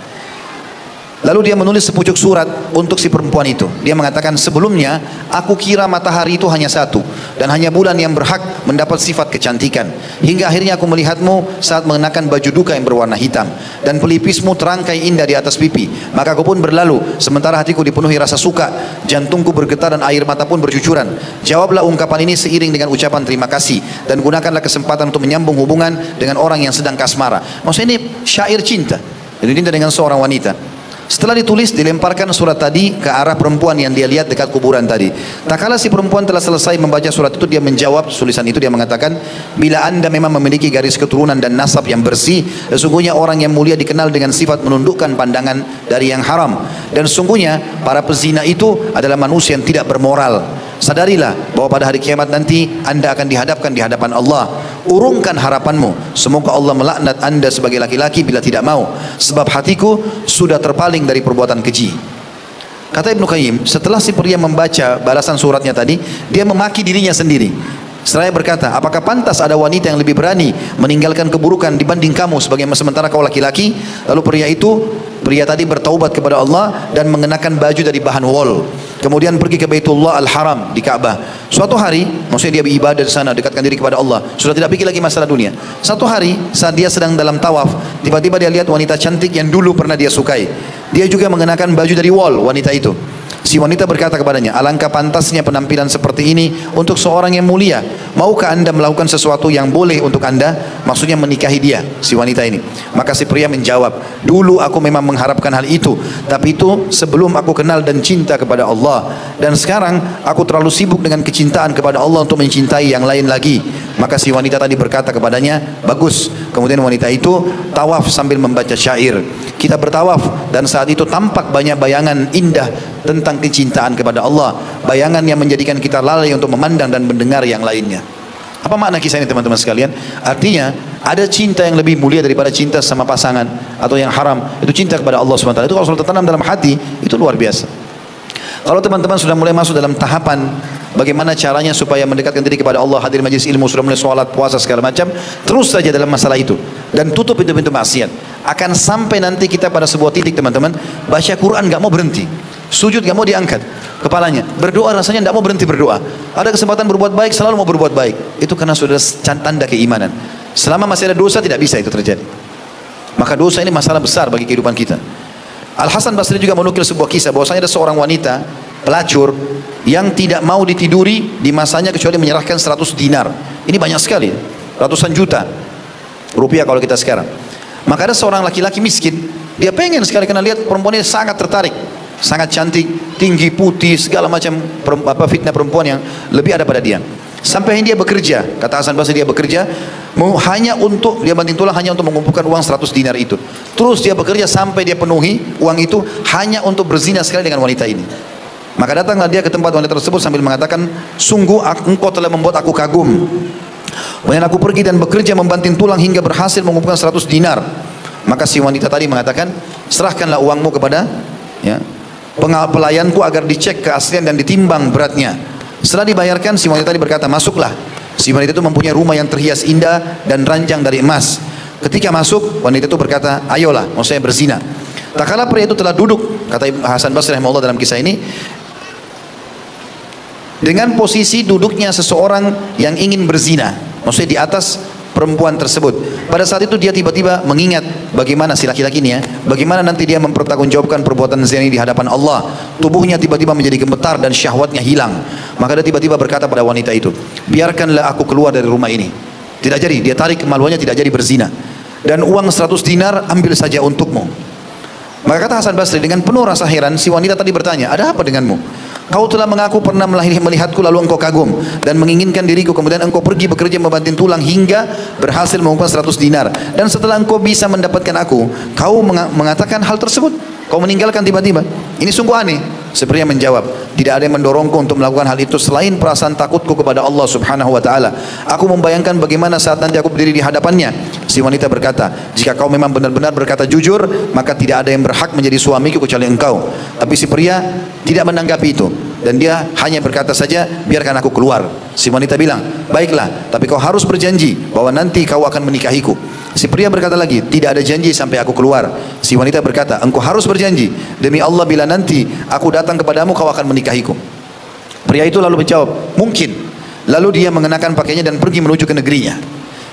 Lalu dia menulis sepucuk surat untuk si perempuan itu. Dia mengatakan, sebelumnya aku kira matahari itu hanya satu dan hanya bulan yang berhak mendapat sifat kecantikan. Hingga akhirnya aku melihatmu saat mengenakan baju duka yang berwarna hitam dan pelipismu terangkai indah di atas pipi. Maka aku pun berlalu sementara hatiku dipenuhi rasa suka, jantungku bergetar dan air mata pun bercucuran. Jawablah ungkapan ini seiring dengan ucapan terima kasih dan gunakanlah kesempatan untuk menyambung hubungan dengan orang yang sedang kasmara. Maksudnya ini syair cinta, jadi cinta dengan seorang wanita. Setelah ditulis, dilemparkan surat tadi ke arah perempuan yang dia lihat dekat kuburan tadi. Tak kala si perempuan telah selesai membaca surat itu, dia menjawab tulisan itu. Dia mengatakan, bila anda memang memiliki garis keturunan dan nasab yang bersih, sesungguhnya orang yang mulia dikenal dengan sifat menundukkan pandangan dari yang haram. Dan sesungguhnya para pezina itu adalah manusia yang tidak bermoral. Sadarilah bahwa pada hari kiamat nanti anda akan dihadapkan di hadapan Allah. Urungkan harapanmu, semoga Allah melaknat anda sebagai laki-laki bila tidak mau, sebab hatiku sudah terpaling dari perbuatan keji. Kata Ibnu Qayyim, setelah si pria membaca balasan suratnya tadi, dia memaki dirinya sendiri. Seraya berkata, apakah pantas ada wanita yang lebih berani meninggalkan keburukan dibanding kamu sementara kau laki-laki? Lalu pria tadi bertaubat kepada Allah dan mengenakan baju dari bahan wol. Kemudian pergi ke Baitullah Al-Haram di Ka'bah. Suatu hari, maksudnya dia beribadah di sana, dekatkan diri kepada Allah. Sudah tidak pikir lagi masalah dunia. Satu hari, saat dia sedang dalam tawaf, tiba-tiba dia lihat wanita cantik yang dulu pernah dia sukai. Dia juga mengenakan baju dari wol, wanita itu. Si wanita berkata kepadanya, alangkah pantasnya penampilan seperti ini untuk seorang yang mulia. Maukah anda melakukan sesuatu yang boleh untuk anda? Maksudnya menikahi dia, si wanita ini. Maka si pria menjawab, dulu aku memang mengharapkan hal itu, tapi itu sebelum aku kenal dan cinta kepada Allah. Dan sekarang aku terlalu sibuk dengan kecintaan kepada Allah untuk mencintai yang lain lagi. Maka si wanita tadi berkata kepadanya, bagus. Kemudian wanita itu tawaf sambil membaca syair. Kita bertawaf dan saat itu tampak banyak bayangan indah tentang kecintaan kepada Allah, bayangan yang menjadikan kita lalai untuk memandang dan mendengar yang lainnya. Apa makna kisah ini teman-teman sekalian? Artinya ada cinta yang lebih mulia daripada cinta sama pasangan atau yang haram. Itu cinta kepada Allah SWT. Itu kalau sudah tertanam dalam hati, itu luar biasa. Kalau teman-teman sudah mulai masuk dalam tahapan bagaimana caranya supaya mendekatkan diri kepada Allah, hadir majlis ilmu, sudah mulai sholat, puasa segala macam, terus saja dalam masalah itu dan tutup pintu-pintu maksiat. Akan sampai nanti kita pada sebuah titik teman-teman, baca Quran gak mau berhenti, sujud gak mau diangkat kepalanya, berdoa rasanya gak mau berhenti berdoa, ada kesempatan berbuat baik selalu mau berbuat baik. Itu karena sudah tanda keimanan. Selama masih ada dosa tidak bisa itu terjadi. Maka dosa ini masalah besar bagi kehidupan kita. Al-Hasan Basri juga menukil sebuah kisah bahwasanya ada seorang wanita pelacur yang tidak mau ditiduri di masanya kecuali menyerahkan 100 dinar. Ini banyak sekali, ratusan juta rupiah kalau kita sekarang. Maka ada seorang laki-laki miskin, dia pengen sekali karena lihat perempuan ini sangat tertarik, sangat cantik, tinggi, putih, segala macam fitnah perempuan yang lebih ada pada dia. Sampai dia bekerja, kata Hasan Basri, dia bekerja hanya untuk, dia banting tulang hanya untuk mengumpulkan uang 100 dinar itu. Terus dia bekerja sampai dia penuhi uang itu hanya untuk berzina sekali dengan wanita ini. Maka datanglah dia ke tempat wanita tersebut sambil mengatakan, sungguh engkau telah membuat aku kagum. Kemudian aku pergi dan bekerja membanting tulang hingga berhasil mengumpulkan 100 dinar. Maka si wanita tadi mengatakan, serahkanlah uangmu kepada pelayanku agar dicek keaslian dan ditimbang beratnya. Setelah dibayarkan, si wanita tadi berkata, masuklah. Si wanita itu mempunyai rumah yang terhias indah dan ranjang dari emas. Ketika masuk, wanita itu berkata, ayolah, mau saya berzina. Tak kala pria itu telah duduk, kata Hasan Basri rahimahullah dalam kisah ini, dengan posisi duduknya seseorang yang ingin berzina, maksudnya di atas perempuan tersebut. Pada saat itu dia tiba-tiba mengingat bagaimana si laki-laki ini ya, bagaimana nanti dia mempertanggungjawabkan perbuatan zina di hadapan Allah. Tubuhnya tiba-tiba menjadi gemetar dan syahwatnya hilang. Maka dia tiba-tiba berkata pada wanita itu, biarkanlah aku keluar dari rumah ini. Tidak jadi, dia tarik kemaluannya, tidak jadi berzina. Dan uang 100 dinar ambil saja untukmu. Maka kata Hasan Basri dengan penuh rasa heran, si wanita tadi bertanya, ada apa denganmu? Kau telah mengaku pernah melihatku lalu engkau kagum dan menginginkan diriku, kemudian engkau pergi bekerja membanting tulang hingga berhasil mengumpulkan 100 dinar. Dan setelah engkau bisa mendapatkan aku, kau mengatakan hal tersebut, kau meninggalkan tiba-tiba. Ini sungguh aneh. Seperti yang menjawab, tidak ada yang mendorongku untuk melakukan hal itu selain perasaan takutku kepada Allah subhanahu wa ta'ala. Aku membayangkan bagaimana saat nanti aku berdiri di hadapannya. Si wanita berkata, jika kau memang benar-benar berkata jujur, maka tidak ada yang berhak menjadi suamiku kecuali engkau. Tapi si pria tidak menanggapi itu, dan dia hanya berkata saja, biarkan aku keluar. Si wanita bilang, baiklah, tapi kau harus berjanji bahwa nanti kau akan menikahiku. Si pria berkata lagi, tidak ada janji sampai aku keluar. Si wanita berkata, engkau harus berjanji, demi Allah bila nanti aku datang kepadamu kau akan menikahiku. Pria itu lalu menjawab, mungkin. Lalu dia mengenakan pakaiannya dan pergi menuju ke negerinya.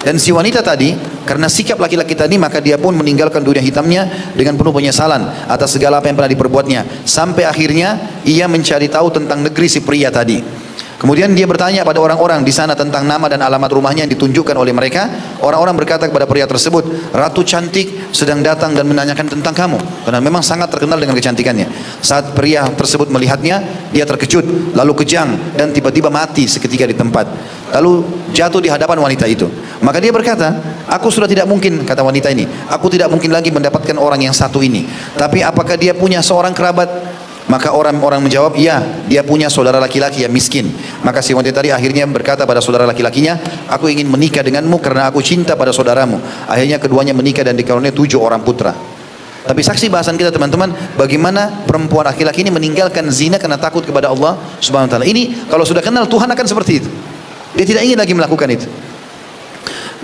Dan si wanita tadi, karena sikap laki-laki tadi, maka dia pun meninggalkan dunia hitamnya dengan penuh penyesalan atas segala apa yang pernah diperbuatnya. Sampai akhirnya ia mencari tahu tentang negeri si pria tadi. Kemudian dia bertanya pada orang-orang di sana tentang nama dan alamat rumahnya yang ditunjukkan oleh mereka. Orang-orang berkata kepada pria tersebut, ratu cantik sedang datang dan menanyakan tentang kamu, karena memang sangat terkenal dengan kecantikannya. Saat pria tersebut melihatnya, dia terkejut, lalu kejang dan tiba-tiba mati seketika di tempat. Lalu jatuh di hadapan wanita itu. Maka dia berkata, aku sudah tidak mungkin, kata wanita ini, aku tidak mungkin lagi mendapatkan orang yang satu ini. Tapi apakah dia punya seorang kerabat? Maka orang-orang menjawab, iya, dia punya saudara laki-laki yang miskin. Maka si wanita tadi akhirnya berkata pada saudara laki-lakinya, aku ingin menikah denganmu karena aku cinta pada saudaramu. Akhirnya keduanya menikah dan dikaruniai 7 orang putra. Tapi saksi bahasan kita teman-teman, bagaimana perempuan laki-laki ini meninggalkan zina karena takut kepada Allah subhanahu wa ta'ala. Ini kalau sudah kenal Tuhan akan seperti itu. Dia tidak ingin lagi melakukan itu.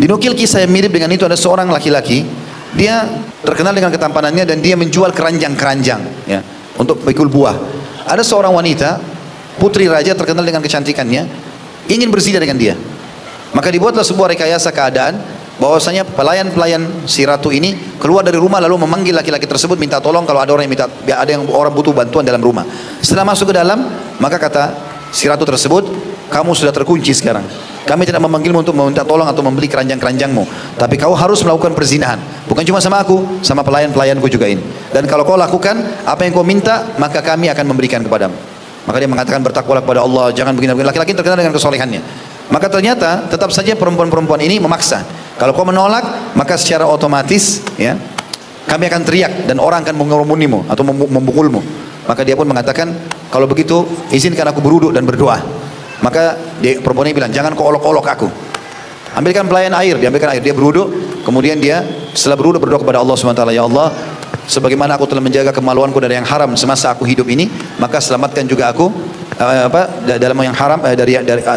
Dinukil kisah yang mirip dengan itu, ada seorang laki-laki, dia terkenal dengan ketampanannya dan dia menjual keranjang-keranjang, ya, untuk pikul buah. Ada seorang wanita, putri raja terkenal dengan kecantikannya, ingin berzina dengan dia. Maka dibuatlah sebuah rekayasa keadaan bahwasanya pelayan-pelayan si ratu ini keluar dari rumah lalu memanggil laki-laki tersebut minta tolong kalau ada orang yang orang butuh bantuan dalam rumah. Setelah masuk ke dalam, maka kata si ratu tersebut, kamu sudah terkunci sekarang. Kami tidak memanggilmu untuk meminta tolong atau membeli keranjang-keranjangmu, tapi kau harus melakukan perzinahan. Bukan cuma sama aku, sama pelayan-pelayanku juga ini. Dan kalau kau lakukan apa yang kau minta, maka kami akan memberikan kepadamu. Maka dia mengatakan, bertakwalah kepada Allah, jangan begini-begini. Laki-laki terkenal dengan kesolehannya. Maka ternyata tetap saja perempuan-perempuan ini memaksa. Kalau kau menolak, maka secara otomatis, ya, kami akan teriak dan orang akan mengerumunimu atau memukulmu. Maka dia pun mengatakan, kalau begitu izinkan aku berwudu dan berdoa. Maka perempuan ini bilang, jangan kau olok-olok aku. Ambilkan pelayan air, diambilkan air, dia berwudu, kemudian dia setelah berwudu berdoa kepada Allah SWT, ya Allah, sebagaimana aku telah menjaga kemaluanku dari yang haram semasa aku hidup ini, maka selamatkan juga aku dalam yang haram,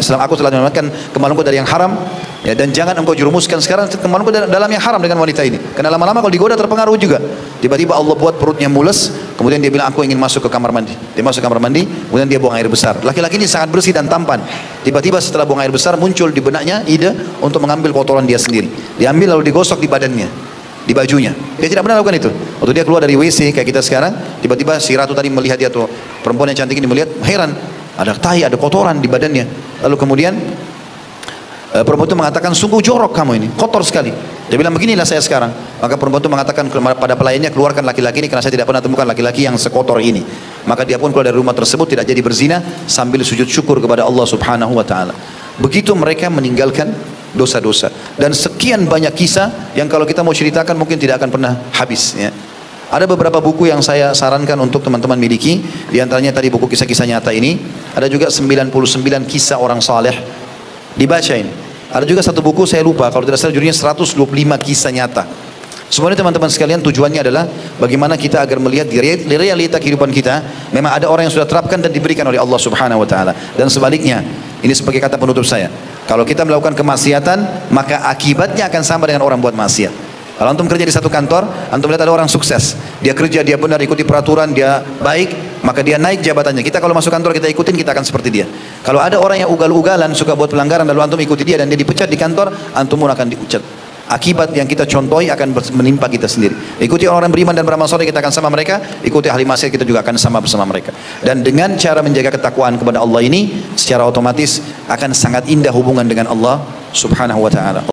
selama aku telah menyelamatkan kemaluanku dari yang haram, ya, dan jangan engkau jerumuskan sekarang kemaluanku dalam yang haram dengan wanita ini, karena lama-lama kalau digoda terpengaruh juga. Tiba-tiba Allah buat perutnya mules, kemudian dia bilang, aku ingin masuk ke kamar mandi. Dia masuk ke kamar mandi, kemudian dia buang air besar. Laki-laki ini sangat bersih dan tampan. Tiba-tiba setelah buang air besar muncul di benaknya ide untuk mengambil kotoran dia sendiri. Diambil lalu digosok di badannya, di bajunya. Dia tidak pernah lakukan itu. Waktu dia keluar dari WC kayak kita sekarang, tiba-tiba si ratu tadi melihat dia tuh, perempuan yang cantik ini melihat, heran, ada tai, ada kotoran di badannya. Lalu kemudian perempuan itu mengatakan, sungguh jorok kamu ini, kotor sekali. Dia bilang, beginilah saya sekarang. Maka perempuan itu mengatakan pada pelayannya, keluarkan laki-laki ini karena saya tidak pernah temukan laki-laki yang sekotor ini. Maka dia pun keluar dari rumah tersebut, tidak jadi berzina, sambil sujud syukur kepada Allah subhanahu wa ta'ala. Begitu mereka meninggalkan dosa-dosa. Dan sekian banyak kisah yang kalau kita mau ceritakan mungkin tidak akan pernah habis, ya. Ada beberapa buku yang saya sarankan untuk teman-teman miliki. Di antaranya tadi buku kisah-kisah nyata ini. Ada juga 99 kisah orang saleh. Dibaca ini. Ada juga satu buku saya lupa, kalau tidak salah judulnya 125 kisah nyata. Semuanya teman-teman sekalian tujuannya adalah bagaimana kita agar melihat di realita kehidupan kita, memang ada orang yang sudah terapkan dan diberikan oleh Allah Subhanahu wa taala. Dan sebaliknya, ini sebagai kata penutup saya. Kalau kita melakukan kemaksiatan, maka akibatnya akan sama dengan orang buat maksiat. Kalau antum kerja di satu kantor, antum lihat ada orang sukses. Dia kerja, dia benar, ikuti peraturan, dia baik, maka dia naik jabatannya. Kita kalau masuk kantor kita ikutin, kita akan seperti dia. Kalau ada orang yang ugal-ugalan, suka buat pelanggaran, lalu antum ikuti dia dan dia dipecat di kantor, antum pun akan dipecat. Akibat yang kita contohi akan menimpa kita sendiri. Ikuti orang-orang beriman dan beramal saleh, kita akan sama mereka. Ikuti ahli maksiat, kita juga akan sama bersama mereka. Dan dengan cara menjaga ketakwaan kepada Allah ini, secara otomatis akan sangat indah hubungan dengan Allah Subhanahu wa taala.